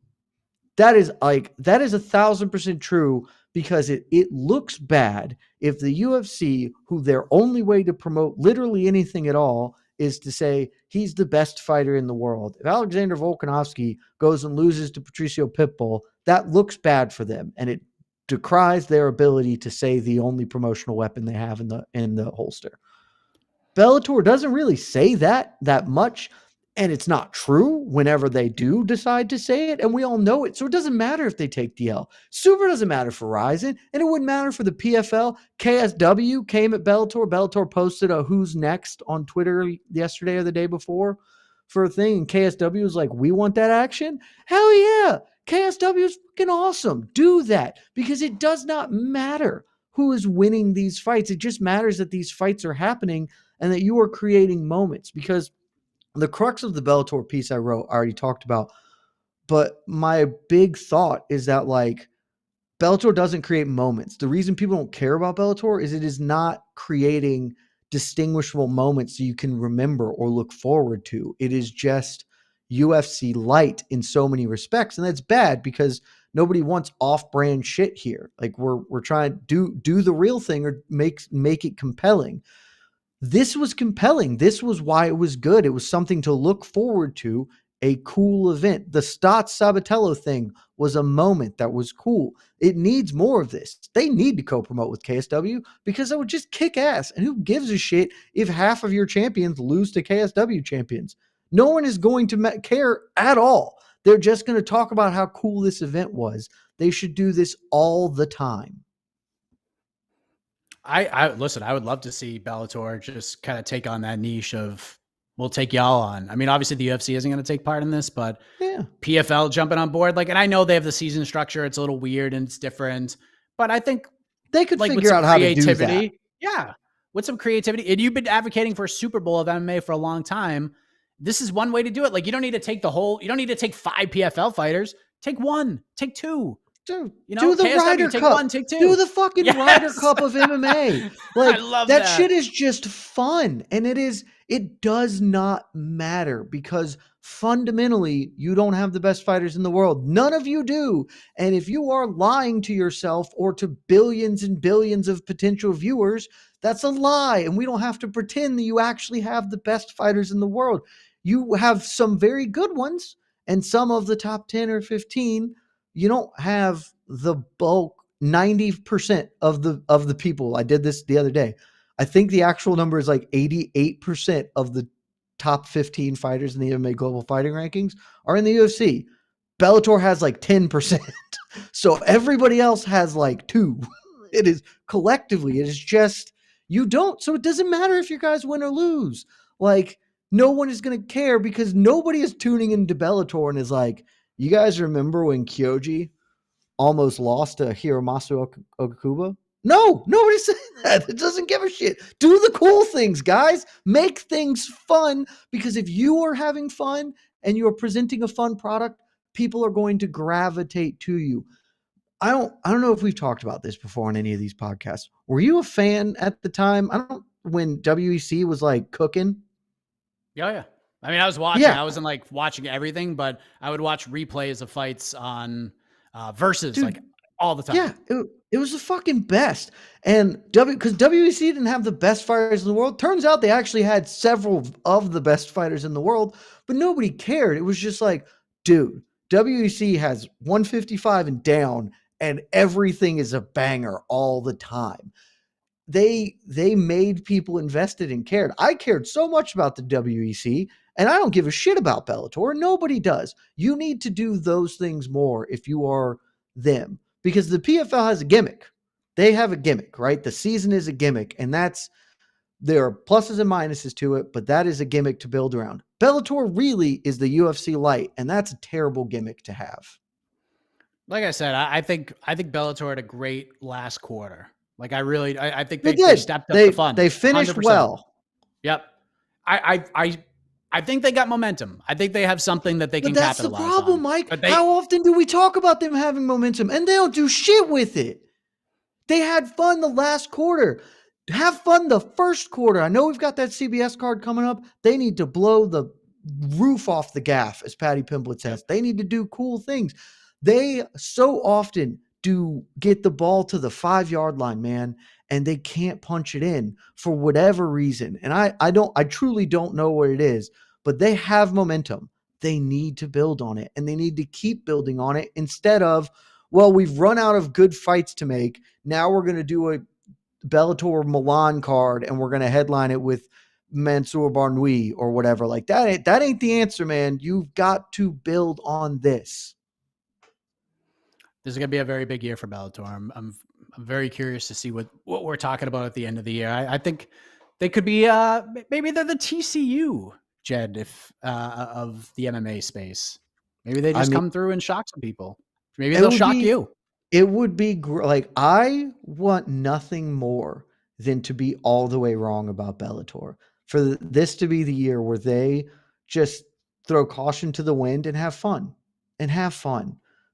That is 1,000% true, because it looks bad if the UFC, who their only way to promote literally anything at all is to say he's the best fighter in the world. If Alexander Volkanovski goes and loses to Patricio Pitbull, that looks bad for them, and it decries their ability to say the only promotional weapon they have in the holster. Bellator doesn't really say that much, and it's not true whenever they do decide to say it, and we all know it. So it doesn't matter if they take DL. Super doesn't matter for Rizin, and it wouldn't matter for the PFL. KSW came at Bellator. Bellator posted a who's next on Twitter yesterday or the day before for a thing, and KSW was like, we want that action? Hell yeah. KSW is fucking awesome. Do that, because it does not matter who is winning these fights. It just matters that these fights are happening and that you are creating moments, because the crux of the Bellator piece I wrote, I already talked about. But my big thought is that, like, Bellator doesn't create moments. The reason people don't care about Bellator is it is not creating distinguishable moments so you can remember or look forward to. It is just UFC light in so many respects. And that's bad, because nobody wants off-brand shit here. Like, we're trying to do the real thing or make it compelling. This was compelling. This was why it was good. It was something to look forward to, a cool event. The Stotts Sabatello thing was a moment that was cool. It needs more of this. They need to co-promote with KSW, because it would just kick ass. And who gives a shit if half of your champions lose to KSW champions? No one is going to care at all. They're just going to talk about how cool this event was. They should do this all the time. I listen, I would love to see Bellator just kind of take on that niche of, we'll take y'all on. I mean, obviously the UFC isn't going to take part in this, but yeah, PFL jumping on board. Like, and I know they have the season structure. It's a little weird and it's different, but I think they could figure out how to do that. Yeah. With some creativity. And you've been advocating for a Super Bowl of MMA for a long time. This is one way to do it. Like, you don't need to take you don't need to take 5 PFL fighters. Take 1, take 2. Dude, do the KSW, Ryder take Cup. 1, take 2. Do the fucking Ryder Cup of MMA. Like, I love that shit is just fun. And it does not matter, because fundamentally you don't have the best fighters in the world. None of you do. And if you are lying to yourself or to billions and billions of potential viewers, that's a lie. And we don't have to pretend that you actually have the best fighters in the world. You have some very good ones, and some of the top 10 or 15. You don't have the bulk 90% of the people. I did this the other day. I think the actual number is like 88% of the top 15 fighters in the MMA Global Fighting Rankings are in the UFC. Bellator has like 10%. So everybody else has like 2. It is collectively, it is just, you don't. So it doesn't matter if your guys win or lose. Like, no one is going to care, because nobody is tuning into Bellator and is like, you guys remember when Kyoji almost lost to Hiromasu Okakuba? No, nobody's saying that. It doesn't give a shit. Do the cool things, guys. Make things fun, because if you are having fun and you are presenting a fun product, people are going to gravitate to you. I don't know if we've talked about this before on any of these podcasts. Were you a fan at the time? When WEC was like cooking? Yeah. I mean, I was watching. Yeah. I wasn't like watching everything, but I would watch replays of fights on Versus. Dude, like all the time. Yeah, it was the fucking best. And because WEC didn't have the best fighters in the world. Turns out they actually had several of the best fighters in the world, but nobody cared. It was just like, dude, WEC has 155 and down, and everything is a banger all the time. They made people invested and cared. I cared so much about the WEC, and I don't give a shit about Bellator. Nobody does. You need to do those things more if you are them, because the PFL has a gimmick. They have a gimmick, right? The season is a gimmick, and there are pluses and minuses to it, but that is a gimmick to build around. Bellator really is the UFC light, and that's a terrible gimmick to have. Like I said, I think Bellator had a great last quarter. Like, I think they stepped up the fun. They finished 100%. Well. Yep. I think they got momentum. I think they have something that they can capitalize on. That's the problem, Mike. How often do we talk about them having momentum, and they don't do shit with it? They had fun the last quarter. Have fun the first quarter. I know we've got that CBS card coming up. They need to blow the roof off the gaff, as Patty Pimblett says. They need to do cool things. They so often do get the ball to the 5-yard line, man, and they can't punch it in for whatever reason. And I truly don't know what it is, but they have momentum. They need to build on it, and they need to keep building on it, instead of, well, we've run out of good fights to make. Now we're going to do a Bellator Milan card, and we're going to headline it with Mansour Barnui or whatever. Like that ain't the answer, man. You've got to build on this. This is going to be a very big year for Bellator. I'm very curious to see what we're talking about at the end of the year. I think they could be maybe they're the TCU, Jed, if of the MMA space. Maybe they just come through and shock some people. Maybe they'll shock you. It would be like, I want nothing more than to be all the way wrong about Bellator. For this to be the year where they just throw caution to the wind and have fun.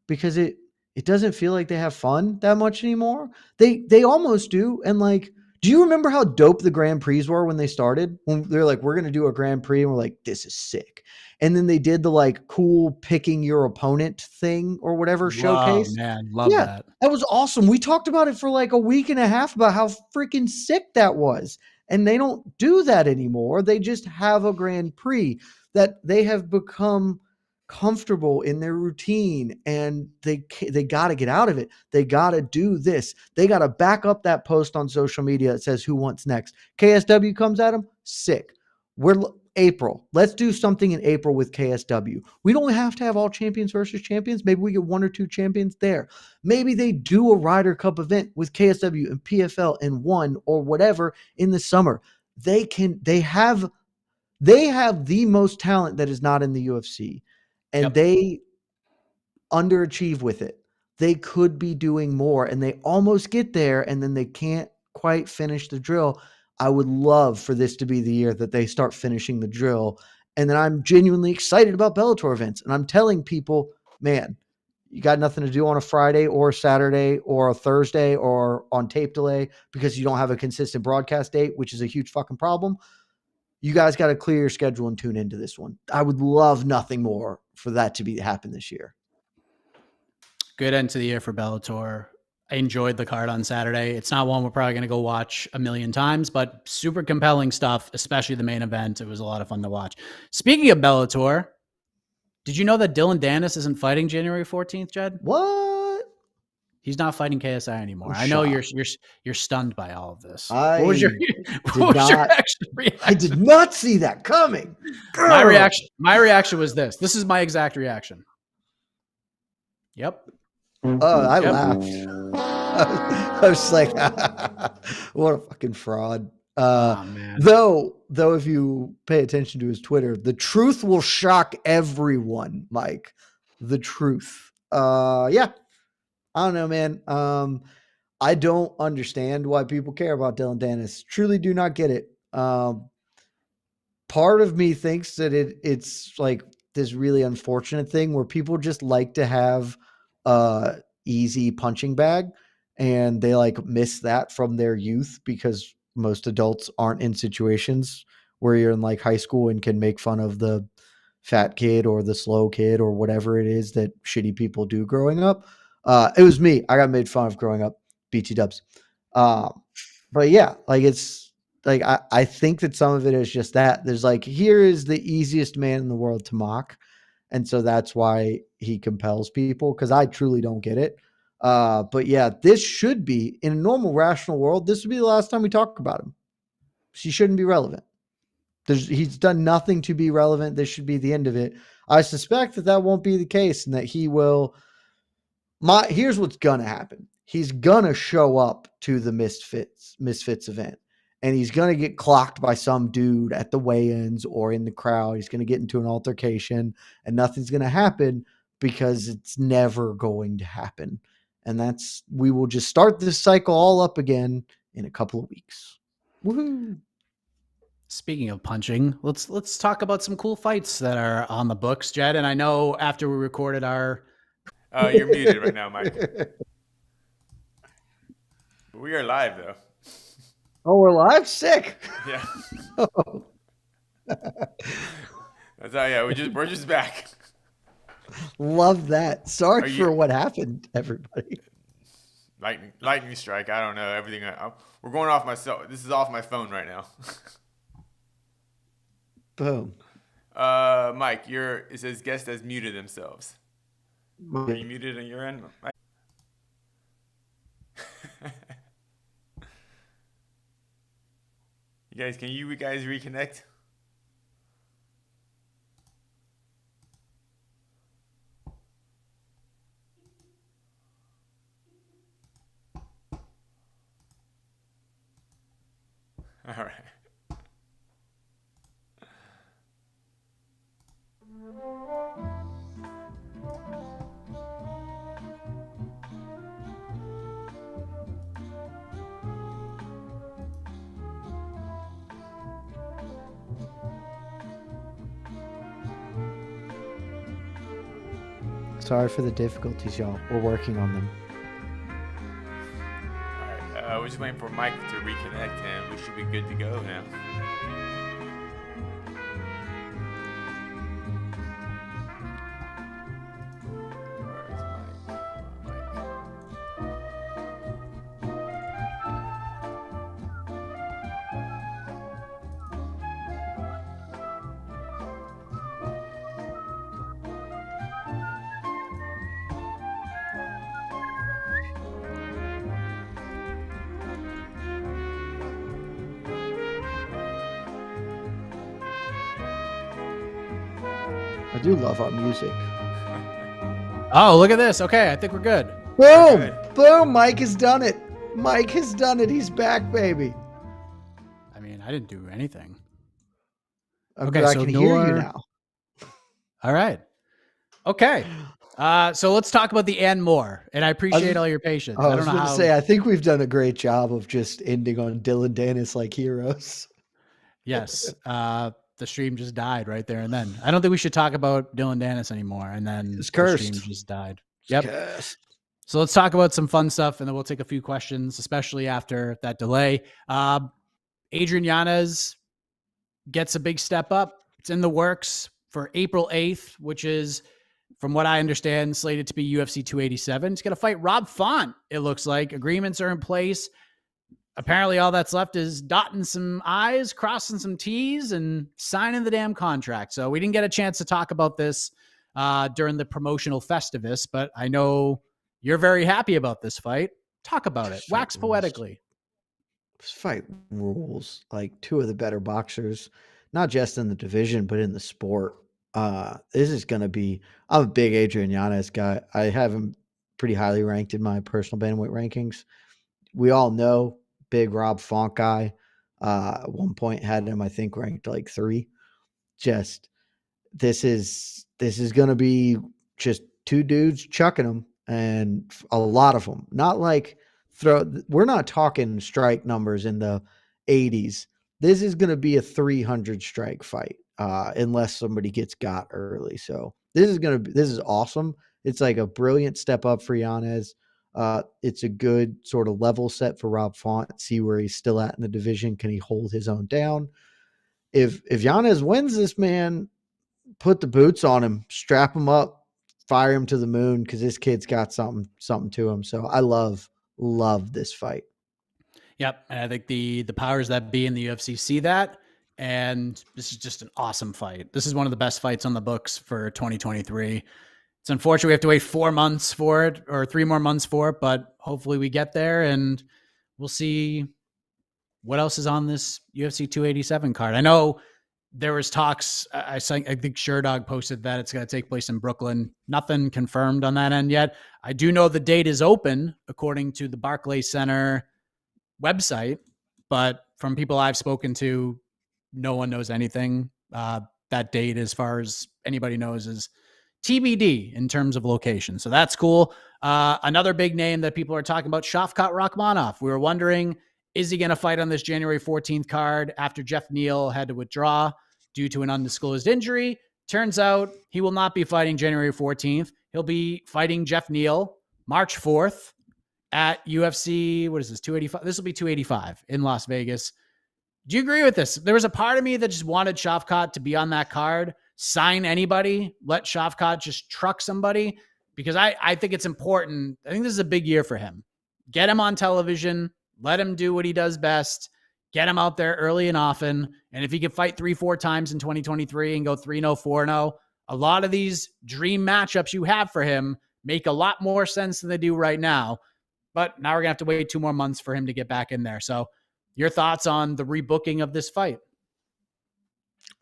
Because it doesn't feel like they have fun that much anymore. They almost do. And like, do you remember how dope the Grand Prix were when they started? When they're like, we're going to do a Grand Prix, and we're like, this is sick. And then they did the like cool picking your opponent thing or whatever showcase. Man, love that. That was awesome. We talked about it for like a week and a half about how freaking sick that was. And they don't do that anymore. They just have a Grand Prix that they have become comfortable in their routine, and they got to get out of it. They got to do this. They got to back up that post on social media that says who wants next. KSW comes at them, sick. We're April. Let's do something in April with KSW. We don't have to have all champions versus champions. Maybe we get 1 or 2 champions there. Maybe they do a Ryder Cup event with KSW and PFL and 1 or whatever in the summer. They have the most talent that is not in the UFC, and they underachieve with it. They could be doing more, and they almost get there, and then they can't quite finish the drill. I would love for this to be the year that they start finishing the drill. And then I'm genuinely excited about Bellator events. And I'm telling people, man, you got nothing to do on a Friday or a Saturday or a Thursday or on tape delay because you don't have a consistent broadcast date, which is a huge fucking problem. You guys got to clear your schedule and tune into this one. I would love nothing more for that to happen this year. Good end to the year for Bellator. I enjoyed the card on Saturday. It's not one we're probably going to go watch a million times, but super compelling stuff, especially the main event. It was a lot of fun to watch. Speaking of Bellator, did you know that Dillon Danis isn't fighting January 14th, Jed? What? He's not fighting KSI anymore. I know you're stunned by all of this. What was your reaction? I did not see that coming. My reaction was this. This is my exact reaction. Yep. I laughed. I was like, what a fucking fraud. Man. Though if you pay attention to his Twitter, the truth will shock everyone, Mike. The truth. Yeah. I don't know, man. I don't understand why people care about Dillon Danis. Truly do not get it. Part of me thinks that it's like this really unfortunate thing where people just like to have easy punching bag, and they like miss that from their youth because most adults aren't in situations where you're in like high school and can make fun of the fat kid or the slow kid or whatever it is that shitty people do growing up. It was me. I got made fun of growing up. BT dubs. But yeah, like it's like I think that some of it is just that there's like, here is the easiest man in the world to mock. And so that's why he compels people, because I truly don't get it. But yeah, this should be, in a normal, rational world, this would be the last time we talk about him. He shouldn't be relevant. He's done nothing to be relevant. This should be the end of it. I suspect that won't be the case, and that he will. Here's what's gonna happen. He's gonna show up to the Misfits event, and he's gonna get clocked by some dude at the weigh-ins or in the crowd. He's gonna get into an altercation, and nothing's gonna happen because it's never going to happen. And we will just start this cycle all up again in a couple of weeks. Woohoo! Speaking of punching, let's talk about some cool fights that are on the books, Jed. And I know after we recorded our you're muted right now, Mike. We are live though. Oh, we're live? Sick. Yeah. Oh. That's how, yeah, we're just back. Love that. Sorry for what happened, everybody. Lightning strike. I don't know everything. We're going off my cell. This is off my phone right now. Boom. Mike, it says guest has muted themselves. Are you muted on your end, Mike? Can you guys reconnect? All right. Sorry for the difficulties, y'all. We're working on them. All right. We're just waiting for Mike to reconnect, and we should be good to go now. I do love our music. Oh, look at this. Okay, I think we're good. Boom! Good. Boom! Mike has done it. Mike has done it. He's back, baby. I mean, I didn't do anything. Okay, I can hear you now. All right. Okay. So let's talk about the and more. And I appreciate all your patience. I was going to say, I think we've done a great job of just ending on Dillon Danis like heroes. Yes. The stream just died right there and then. I don't think we should talk about Dillon Danis anymore. And then It's cursed. The stream just died. Yep. So let's talk about some fun stuff, and then we'll take a few questions, especially after that delay. Adrian Yanez gets a big step up. It's in the works for April 8th, which is, from what I understand, slated to be UFC 287. He's going to fight Rob Font, it looks like. Agreements are in place. Apparently, all that's left is dotting some I's, crossing some T's, and signing the damn contract. So we didn't get a chance to talk about this during the promotional Festivus, but I know you're very happy about this fight. Talk about it. Wax poetically. This fight rules. Like, two of the better boxers, not just in the division, but in the sport. This is going to be... I'm a big Adrian Yanez guy. I have him pretty highly ranked in my personal bantamweight rankings. We all know... big Rob Font guy. At one point had him, I think, ranked like 3. Just this is going to be just two dudes chucking them, and a lot of them. Not like we're not talking strike numbers in the 80s. This is going to be a 300 strike fight, unless somebody gets got early. So this is awesome. It's like a brilliant step up for Yanez. It's a good sort of level set for Rob Font. See where he's still at in the division. Can he hold his own down? If Yanez wins this, man, put the boots on him, strap him up, fire him to the moon, because this kid's got something to him. So I love this fight. Yep, and I think the powers that be in the UFC see that, and this is just an awesome fight. This is one of the best fights on the books for 2023. It's unfortunate we have to wait 4 months for it, or 3 more months for it, but hopefully we get there, and we'll see what else is on this UFC 287 card. I know there was talks. I think Sherdog posted that it's going to take place in Brooklyn. Nothing confirmed on that end yet. I do know the date is open according to the Barclays Center website, but from people I've spoken to, no one knows anything. That date, as far as anybody knows, is TBD in terms of location. So that's cool. Another big name that people are talking about, Shavkat Rakhmonov. We were wondering, is he going to fight on this January 14th card after Jeff Neal had to withdraw due to an undisclosed injury? Turns out he will not be fighting January 14th. He'll be fighting Jeff Neal March 4th at UFC, what is this, 285? This will be 285 in Las Vegas. Do you agree with this? There was a part of me that just wanted Shavkat to be on that card, sign anybody, let Shavkat just truck somebody, because I think it's important. I think this is a big year for him. Get him on television, let him do what he does best, get him out there early and often. And if he can fight 3-4 times in 2023 and go 3-0, 4-0, a lot of these dream matchups you have for him make a lot more sense than they do right now. But now we're going to have to wait 2 more months for him to get back in there. So Your thoughts on the rebooking of this fight?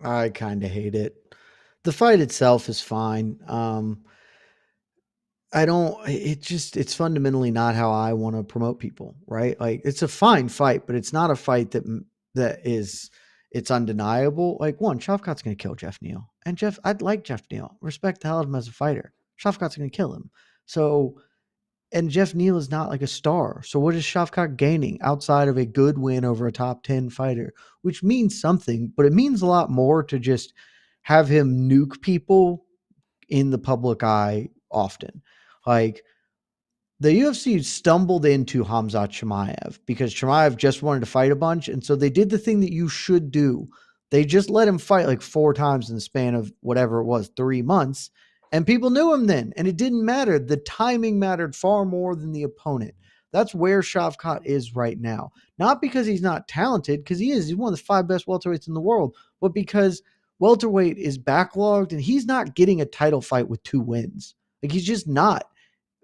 I kind of hate it. The fight itself is fine. It's fundamentally not how I want to promote people, right? Like, it's a fine fight, but it's not a fight it's undeniable. Like, one, Shavkat's going to kill Jeff Neal. And I'd like Jeff Neal. Respect the hell of him as a fighter. Shavkat's going to kill him. So, and Jeff Neal is not like a star. So what is Shavkat gaining outside of a good win over a top 10 fighter, which means something, but it means a lot more to just have him nuke people in the public eye often. Like, the UFC stumbled into Khamzat Chimaev because Chimaev just wanted to fight a bunch. And so they did the thing that you should do. They just let him fight like 4 times in the span of whatever it was, 3 months. And people knew him then. And it didn't matter. The timing mattered far more than the opponent. That's where Shavkat is right now. Not because he's not talented, because he is. He's one of the 5 best welterweights in the world. But because welterweight is backlogged and he's not getting a title fight with 2 wins. Like, he's just not.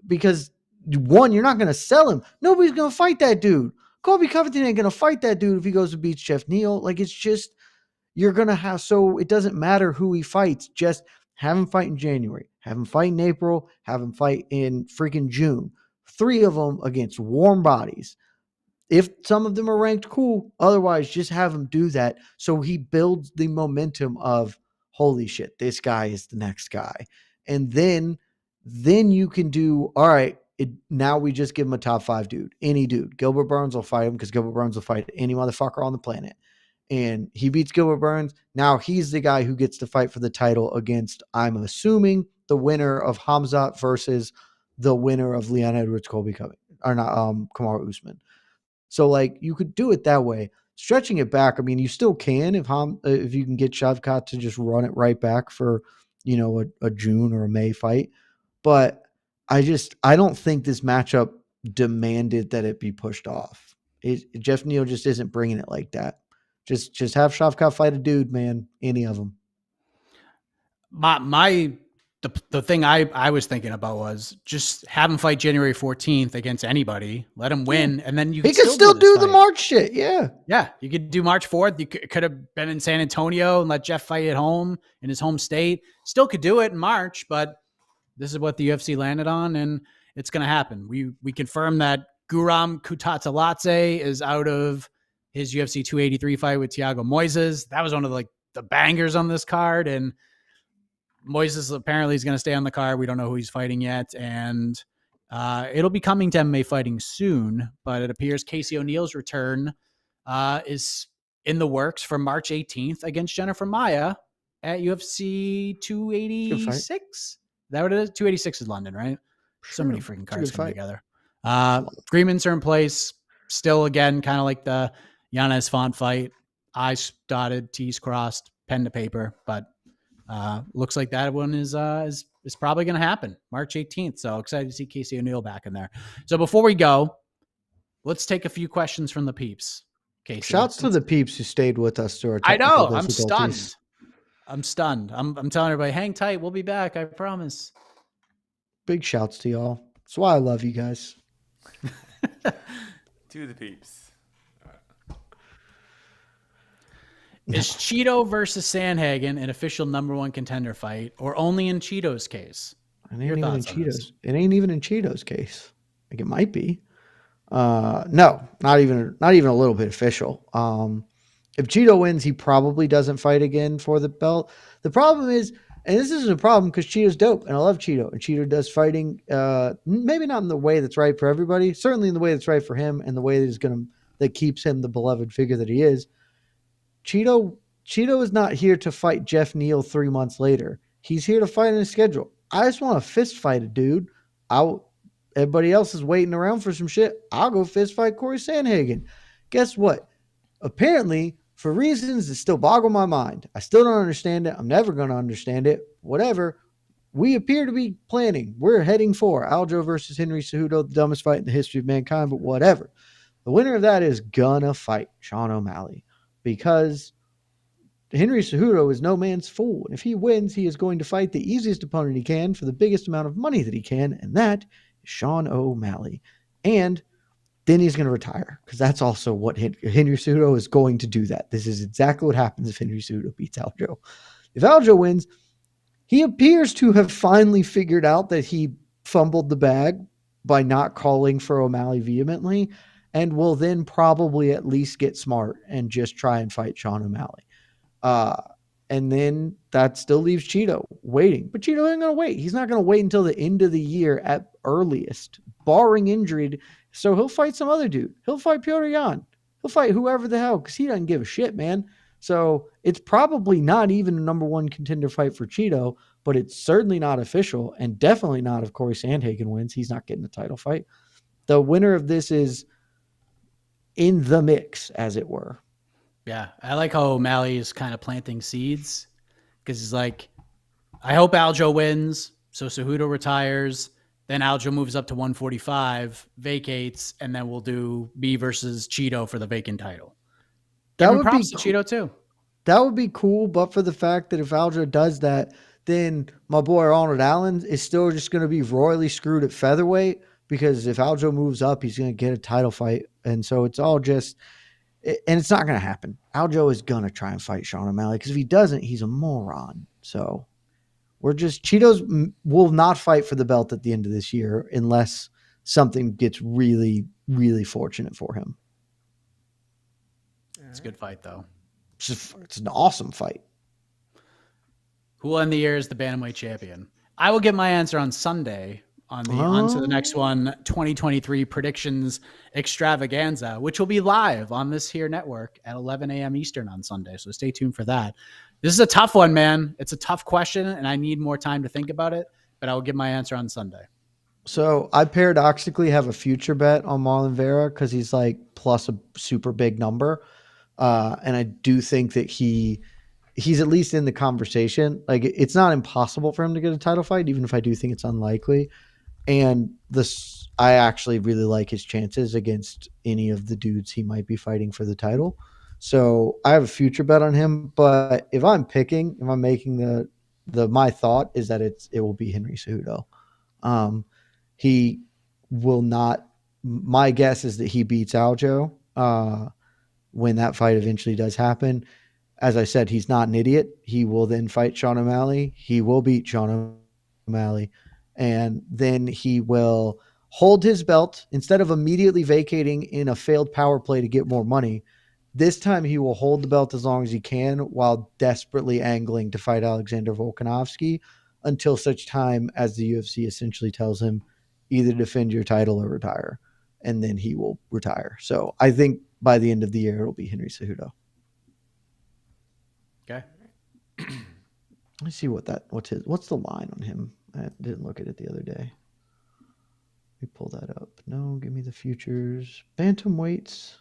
Because, one, you're not going to sell him. Nobody's going to fight that dude. Colby Covington ain't going to fight that dude if he goes to beat Jeff Neal. Like, it's just, you're going to have, so it doesn't matter who he fights. Just have him fight in January. Have him fight in April. Have him fight in freaking June. 3 of them against warm bodies. If some of them are ranked, cool. Otherwise, just have him do that so he builds the momentum of, holy shit, this guy is the next guy. And then you can do, all right, now we just give him a top 5 dude. Any dude. Gilbert Burns will fight him because Gilbert Burns will fight any motherfucker on the planet. And he beats Gilbert Burns. Now he's the guy who gets to fight for the title against, I'm assuming, the winner of Khamzat versus the winner of Leon Edwards, Colby Covington, or not, Kamaru Usman. So, like, you could do it that way. Stretching it back, I mean, you still can if you can get Shavkat to just run it right back for, a June or a May fight. But I don't think this matchup demanded that it be pushed off. Jeff Neal just isn't bringing it like that. Just have Shavkat fight a dude, man. Any of them. The thing I was thinking about was just have him fight January 14th against anybody, let him win, and then he could still do the March shit. Yeah, you could do March 4th. You could have been in San Antonio and let Jeff fight at home in his home state. Still could do it in March, but this is what the UFC landed on, and it's going to happen. We confirmed that Guram Kutateladze is out of his UFC 283 fight with Thiago Moises. That was one of the bangers on this card, and Moises apparently is going to stay on the card. We don't know who he's fighting yet, and it'll be coming to MMA fighting soon, but it appears Casey O'Neal's return is in the works for March 18th against Jennifer Maia at UFC 286. Is that what it is? 286 is London, right? Sure. So many freaking cards coming together. Agreements are in place. Still, again, kind of like the Yanez Font fight. I's dotted, T's crossed, pen to paper, but looks like that one is probably going to happen March 18th. So excited to see Casey O'Neal back in there. So before we go, let's take a few questions from the peeps. Casey, shouts to the peeps who stayed with us through our technical difficulties. I'm stunned. I'm telling everybody, hang tight. We'll be back. I promise. Big shouts to y'all. That's why I love you guys. To the peeps. Is Cheeto versus Sandhagen an official #1 contender fight, or only in Cheeto's case? It ain't even in Cheeto's. It ain't even in Cheeto's case. Like, it might be. No, not even a little bit official. If Cheeto wins, he probably doesn't fight again for the belt. The problem is, and this isn't a problem because Cheeto's dope, and I love Cheeto, and Cheeto does fighting. Maybe not in the way that's right for everybody. Certainly in the way that's right for him, and the way that keeps him the beloved figure that he is. Cheeto is not here to fight Jeff Neal 3 months later. He's here to fight in his schedule. I just want to fist fight a dude. Everybody else is waiting around for some shit. I'll go fist fight Corey Sandhagen. Guess what? Apparently, for reasons that still boggle my mind, I still don't understand it. I'm never going to understand it. Whatever. We appear to be planning. We're heading for Aljo versus Henry Cejudo, the dumbest fight in the history of mankind, but whatever. The winner of that is gonna fight Sean O'Malley. Because Henry Cejudo is no man's fool. And if he wins, he is going to fight the easiest opponent he can for the biggest amount of money that he can, and that is Sean O'Malley. And then he's going to retire, because that's also what Henry Cejudo is going to do. That this is exactly what happens if Henry Cejudo beats Aljo. If Aljo wins, he appears to have finally figured out that he fumbled the bag by not calling for O'Malley vehemently, and will then probably at least get smart and just try and fight Sean O'Malley. And then that still leaves Cheeto waiting. But Cheeto ain't going to wait. He's not going to wait until the end of the year at earliest, barring injury. So he'll fight some other dude. He'll fight Petr Yan. He'll fight whoever the hell, because he doesn't give a shit, man. So it's probably not even a number one contender fight for Cheeto, but it's certainly not official, and definitely not if Corey Sandhagen wins. He's not getting a title fight. The winner of this is in the mix, as it were. Yeah, I like how O'Malley is kind of planting seeds, because he's like, I hope Aljo wins, so Cejudo retires, then Aljo moves up to 145, vacates, and then we'll do me versus Cheeto for the vacant title. That would be to Cheeto too. That would be cool, but for the fact that if Aljo does that, then my boy Arnold Allen is still just going to be royally screwed at featherweight, because if Aljo moves up, he's going to get a title fight. And so it's all just, and it's not going to happen. Aljo is going to try and fight Sean O'Malley, because if he doesn't, he's a moron. So Cheetos will not fight for the belt at the end of this year unless something gets really, really fortunate for him. It's a good fight, though. It's an awesome fight. Who will end the year as the Bantamweight champion? I will get my answer on Sunday on to the next one, 2023 predictions extravaganza, which will be live on this here network at 11 a.m. Eastern on Sunday. So stay tuned for that. This is a tough one, man. It's a tough question, and I need more time to think about it, but I will give my answer on Sunday. So I paradoxically have a future bet on Marlon Vera, because he's like plus a super big number. And I do think that he's at least in the conversation. Like, it's not impossible for him to get a title fight, even if I do think it's unlikely. And I actually really like his chances against any of the dudes he might be fighting for the title. So I have a future bet on him. But if I'm making my thought is that it will be Henry Cejudo. He will not. My guess is that he beats Aljo when that fight eventually does happen. As I said, he's not an idiot. He will then fight Sean O'Malley. He will beat Sean O'Malley. And then he will hold his belt instead of immediately vacating in a failed power play to get more money. This time he will hold the belt as long as he can while desperately angling to fight Alexander Volkanovski until such time as the UFC essentially tells him either defend your title or retire. And then he will retire. So I think by the end of the year, it'll be Henry Cejudo. Okay. Let me see what's the line on him. I didn't look at it the other day. Let me pull that up. No, give me the futures. Bantamweights.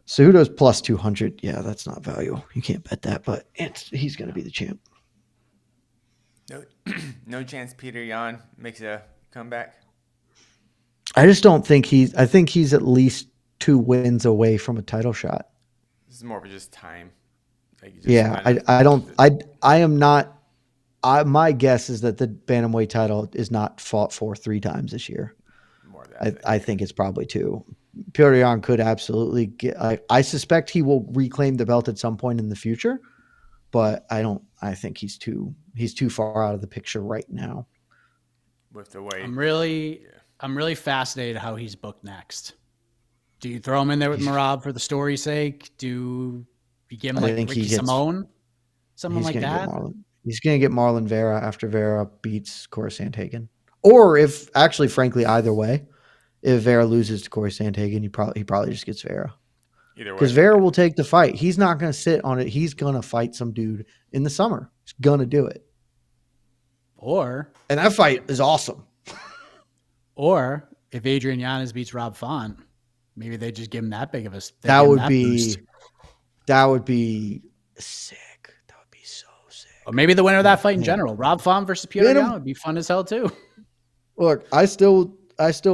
Cejudo's plus 200. Yeah, that's not value. You can't bet that, but he's going to be the champ. No chance Petr Yan makes a comeback? I just don't think I think he's at least 2 wins away from a title shot. This is more of just time. My guess is that the Bantamweight title is not fought for 3 times this year. I think it's probably 2. Petr Yan could absolutely get. I suspect he will reclaim the belt at some point in the future, but I think he's too far out of the picture right now. With the way I'm really fascinated how he's booked next. Do you throw him in there with Merab for the story's sake? Do you give him like Ricky Simone? Something like that? He's going to get Marlon Vera after Vera beats Corey Sandhagen. Or frankly, either way, if Vera loses to Corey Sandhagen, he probably just gets Vera. Either way. Because Vera will take the fight. He's not going to sit on it. He's going to fight some dude in the summer. He's going to do it. And that fight is awesome. Or if Adrian Yanez beats Rob Font, maybe they just give him that big of a boost. That would be sick. That would be so sick. Or maybe the winner of that fight in general. Rob Font versus Petr Yan would be fun as hell too. Look, I still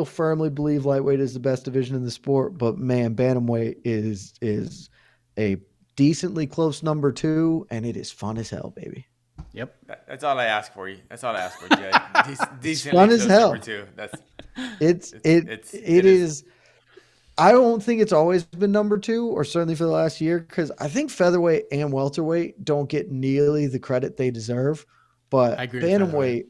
firmly believe lightweight is the best division in the sport, but man, bantamweight is a decently close number 2, and it is fun as hell, baby. Yep. That's all I ask for you. That's all I ask for you. Decently fun as hell. Number 2. It is. I don't think it's always been number 2, or certainly for the last year, because I think featherweight and welterweight don't get nearly the credit they deserve. But I agree with bantamweight,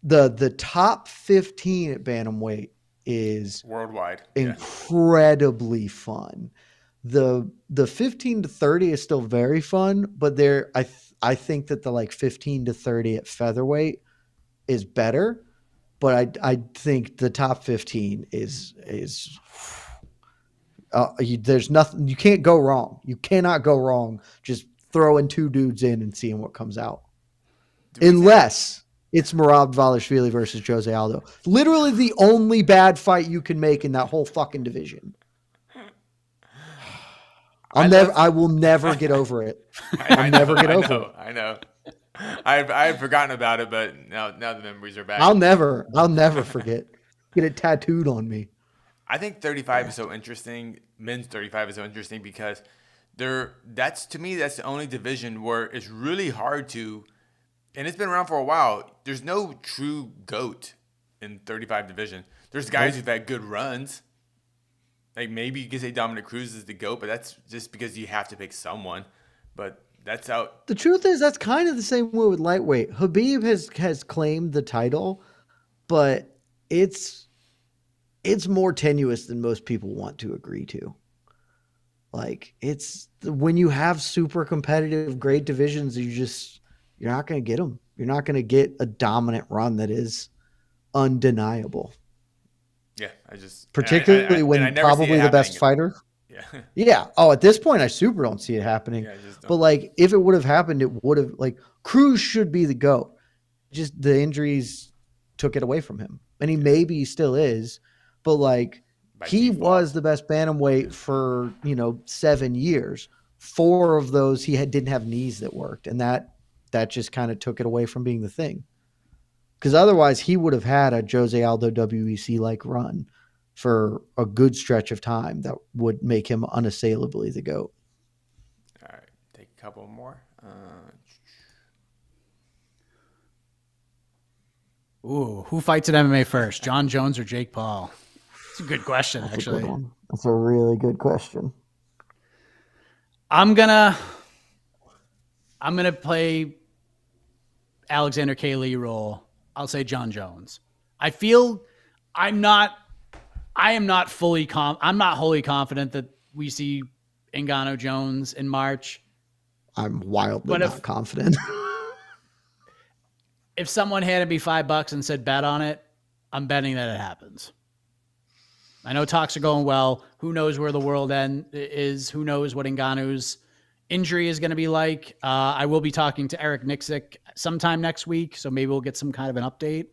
the top 15 at bantamweight is worldwide incredibly fun. The 15 to 30 is still very fun, but I think that the like 15 to 30 at featherweight is better. But I think the top 15 is there's nothing, you can't go wrong. You cannot go wrong just throwing 2 dudes in and seeing what comes out. Unless it's Merab Dvalishvili versus Jose Aldo. Literally the only bad fight you can make in that whole fucking division. I will never get over it. I'll never get over it. I know. I've forgotten about it, but now the memories are back. I'll never forget. Get it tattooed on me. I think 35 is so interesting. Men's 35 is so interesting because that's the only division where it's really hard to, and it's been around for a while. There's no true GOAT in 35 division. There's guys who've had good runs. Like maybe you could say Dominic Cruz is the GOAT, but that's just because you have to pick someone. But that's out. The truth is that's kind of the same way with lightweight. Khabib has claimed the title, but it's more tenuous than most people want to agree to. Like it's when you have super competitive great divisions, you're not going to get them. You're not going to get a dominant run that is undeniable. Yeah, particularly when probably the best fighter. Yeah. Yeah. Oh, at this point, I super don't see it happening. Yeah, but like, if it would have happened, it would have like Cruz should be the GOAT. Just the injuries took it away from him, and he maybe still is, but like he was the best bantamweight for 7 years. 4 of those he didn't have knees that worked, and that just kind of took it away from being the thing. Because otherwise, he would have had a Jose Aldo WEC-like run for a good stretch of time that would make him unassailably the GOAT. All right, take a couple more. Who fights at MMA first, John Jones or Jake Paul? It's a good question, actually. That's a really good question. I'm gonna play Alexander K. Lee role. I'll say John Jones. I feel I am not wholly confident that we see Ngannou Jones in March. I'm wildly not confident. If someone handed me $5 and said bet on it, I'm betting that it happens. I know talks are going well. Who knows where the world end is? Who knows what Ngannou's injury is going to be like? I will be talking to Eric Nixick sometime next week, so maybe we'll get some kind of an update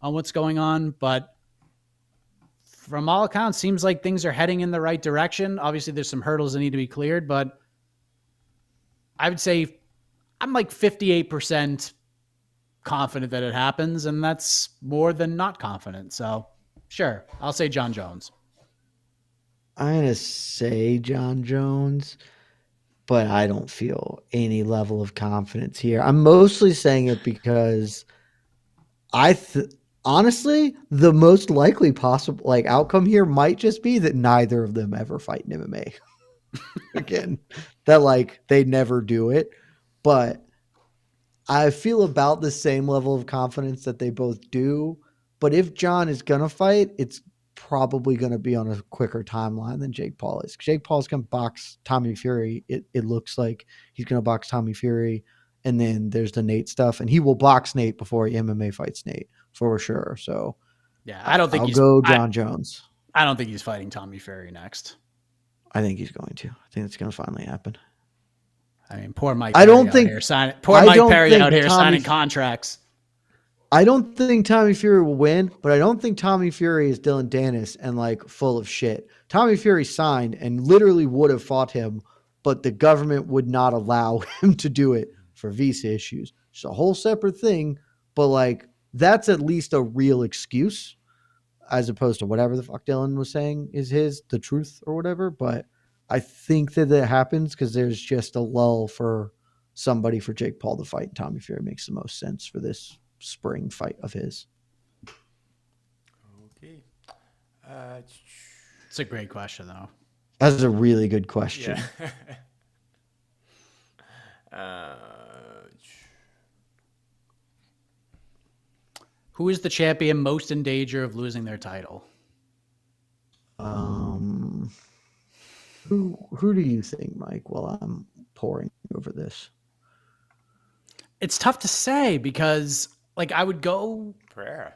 on what's going on. But from all accounts, seems like things are heading in the right direction. Obviously, there's some hurdles that need to be cleared, but I would say I'm like 58% confident that it happens, and that's more than not confident. So, sure, I'll say John Jones. I'm going to say John Jones, but I don't feel any level of confidence here. I'm mostly saying it because honestly, the most likely possible outcome here might just be that neither of them ever fight in MMA. Again, that they never do it, but I feel about the same level of confidence that they both do. But if John is going to fight, it's probably going to be on a quicker timeline than Jake Paul is. Jake Paul's going to box Tommy Fury. It looks like he's going to box Tommy Fury. And then there's the Nate stuff. And he will box Nate before he MMA fights Nate for sure. So yeah, I don't think I'll go John Jones. I don't think he's fighting Tommy Fury next. I think he's going to. I think it's going to finally happen. I mean, poor Mike Perry out here signing contracts. I don't think Tommy Fury will win, but I don't think Tommy Fury is Dillon Danis and full of shit. Tommy Fury signed and literally would have fought him, but the government would not allow him to do it for visa issues. It's a whole separate thing, but that's at least a real excuse as opposed to whatever the fuck Dillon was saying is the truth or whatever. But I think that happens because there's just a lull for Jake Paul to fight. Tommy Fury makes the most sense for this spring fight of his. It's a great question, though. That's a really good question. Yeah. Who is the champion most in danger of losing their title? Who do you think, Mike, while I'm poring over this? It's tough to say because, like, I would go Pereira.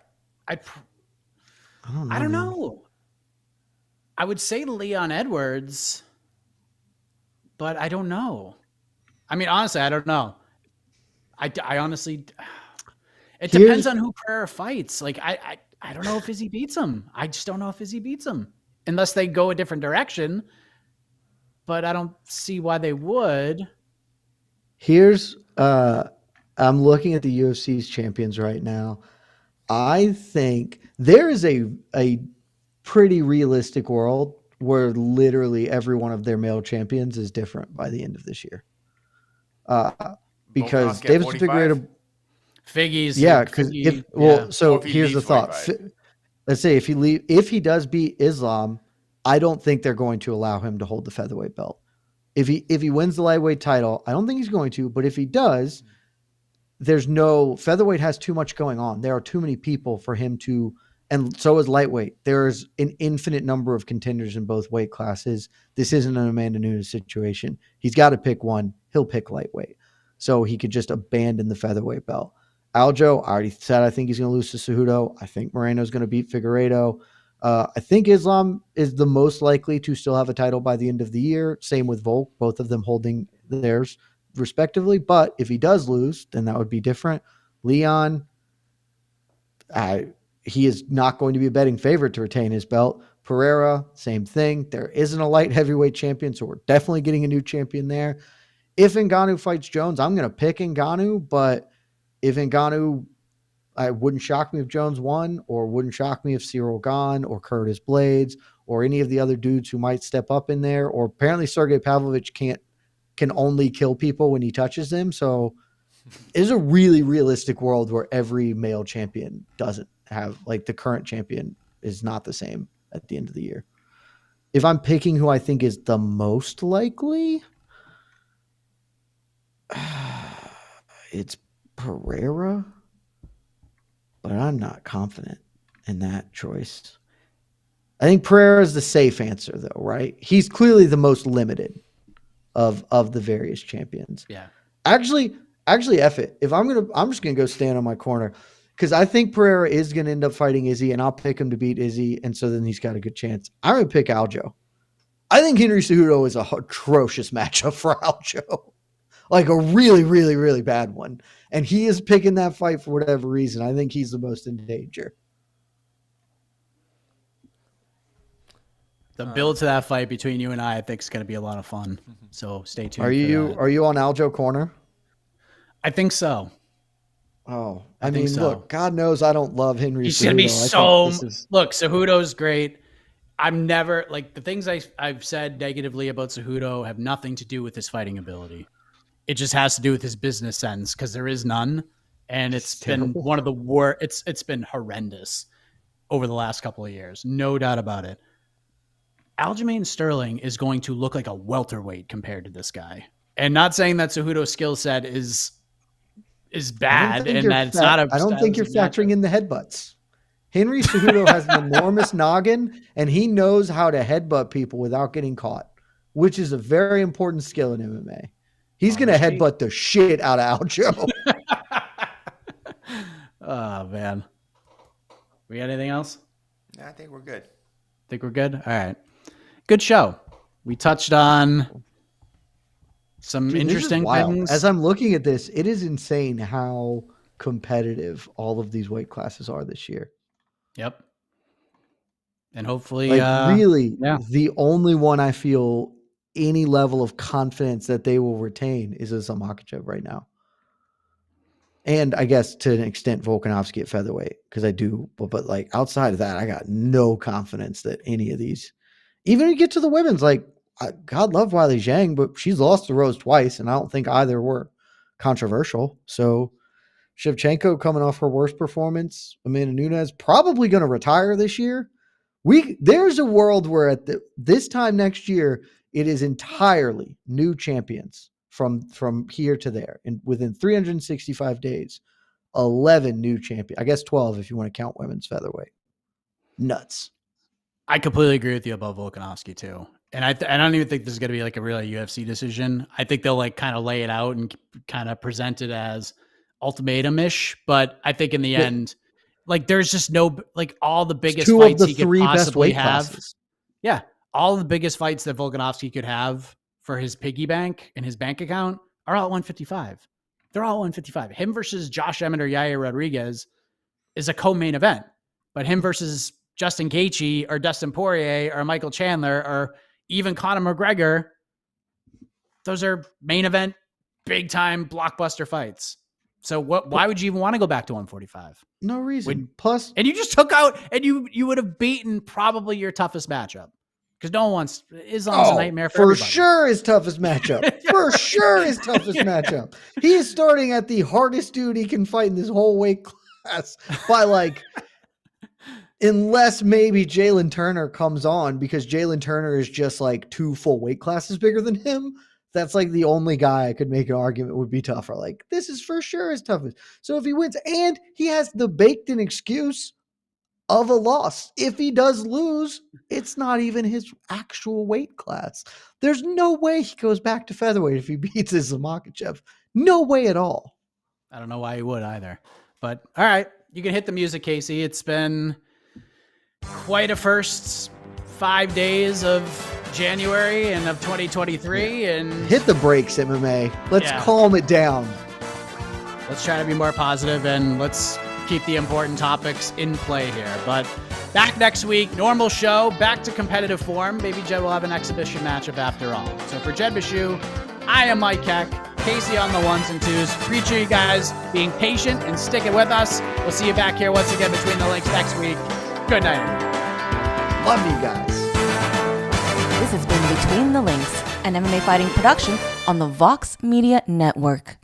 I don't know. I don't know. I would say Leon Edwards, but I don't know. I mean, honestly, I don't know. I honestly, it depends on who Pereira fights. Like, I don't know if Izzy beats him. I just don't know if Izzy beats him unless they go a different direction. But I don't see why they would. I'm looking at the UFC's champions right now. I think there is a pretty realistic world where literally every one of their male champions is different by the end of this year. Because Davidson Figueiredo, Figgy's, so here's the thought. Let's say if he does beat Islam, I don't think they're going to allow him to hold the featherweight belt. If he wins the lightweight title, I don't think he's going to, but if he does, featherweight has too much going on. There are too many people for him to, and so is lightweight. There's an infinite number of contenders in both weight classes. This isn't an Amanda Nunes situation. He's got to pick one. He'll pick lightweight. So he could just abandon the featherweight belt. Aljo, I already said I think he's going to lose to Cejudo. I think Moreno's going to beat Figueiredo. I think Islam is the most likely to still have a title by the end of the year. Same with Volk, both of them holding theirs respectively. But if he does lose, then that would be different. Leon, he is not going to be a betting favorite to retain his belt. Pereira, same thing. There isn't a light heavyweight champion, so we're definitely getting a new champion there. If Ngannou fights Jones, I'm going to pick Ngannou, but if Ngannou, it wouldn't shock me if Jones won, or wouldn't shock me if Cyril Gane or Curtis Blades or any of the other dudes who might step up in there. Or apparently Sergey Pavlovich can only kill people when he touches them. So it's a really realistic world where every male champion doesn't have, like, the current champion is not the same at the end of the year. If I'm picking who I think is the most likely, it's Pereira. But I'm not confident in that choice. I think Pereira is the safe answer, though, right? He's clearly the most limited of the various champions. Yeah. Actually, F it. I'm just gonna go stand on my corner because I think Pereira is gonna end up fighting Izzy, and I'll pick him to beat Izzy, and so then he's got a good chance. I'm gonna pick Aljo. I think Henry Cejudo is a atrocious matchup for Aljo. Like a really, really, really bad one. And he is picking that fight for whatever reason. I think he's the most in danger. The build to that fight between you and I think is going to be a lot of fun. So stay tuned. Are you on Aljo corner? I think so. Oh, I mean, so. Look, God knows I don't love Henry. He's going to be so. Look, Cejudo's great. I'm never, like, the things I've said negatively about Cejudo have nothing to do with his fighting ability. It just has to do with his business sense, because there is none, and it's been one of the worst. It's been horrendous over the last couple of years, no doubt about it. Aljamain Sterling is going to look like a welterweight compared to this guy, and not saying that Cejudo's skill set is bad and that it's not. I don't think you're factoring in the headbutts. Henry Cejudo has an enormous noggin, and he knows how to headbutt people without getting caught, which is a very important skill in MMA. He's going to headbutt the shit out of Aljo. Oh, man. We got anything else? No, I think we're good. Think we're good? All right. Good show. We touched on some interesting things. As I'm looking at this, it is insane how competitive all of these weight classes are this year. Yep. And hopefully, the only one I feel any level of confidence that they will retain is Islam Makhachev right now. And I guess to an extent Volkanovski at featherweight, because I do, but like outside of that, I got no confidence that any of these, even you get to the women's, like, God love Weili Zhang, but she's lost to Rose twice, and I don't think either were controversial. So Shevchenko coming off her worst performance, Amanda Nunes probably going to retire this year, There's a world where at this time next year, it is entirely new champions from here to there. And within 365 days, 11 new champions. I guess 12 if you want to count women's featherweight. Nuts. I completely agree with you about Volkanovski too. And I don't even think this is going to be like a real UFC decision. I think they'll like kind of lay it out and kind of present it as ultimatum-ish. But I think in the end, like there's just no, like all the biggest fights he could possibly have. Classes. Yeah. All the biggest fights that Volkanovski could have for his piggy bank and his bank account are all at 155. They're all 155. Him versus Josh Emmett or Yair Rodriguez is a co-main event, but him versus Justin Gaethje or Dustin Poirier or Michael Chandler or even Conor McGregor, those are main event, big time blockbuster fights. So why would you even want to go back to 145? No reason. Plus, and you just took out, and you would have beaten probably your toughest matchup. Because no one wants Islam's a nightmare for everybody. Sure his toughest matchup. For sure his toughest matchup. He is starting at the hardest dude he can fight in this whole weight class by like, unless maybe Jalen Turner comes on, because Jalen Turner is just like 2 full weight classes bigger than him. That's like the only guy I could make an argument would be tougher. Like, this is for sure his toughest. So if he wins, and he has the baked-in excuse of a loss. If he does lose, it's not even his actual weight class. There's no way he goes back to featherweight if he beats Islam Makhachev. No way at all. I don't know why he would either. But all right, you can hit the music, Casey. It's been quite a first 5 days of January and of 2023. And hit the brakes, MMA. Let's calm it down. Let's try to be more positive and let's keep the important topics in play here. But back next week, normal show, back to competitive form. Maybe Jed will have an exhibition matchup after all. So for Jed Meshew, I am Mike Keck, Casey on the ones and twos. Appreciate you guys being patient and sticking with us. We'll see you back here once again between the links next week. Good night, everybody. Love you guys. This has been Between the Links, an MMA fighting production on the Vox Media Network.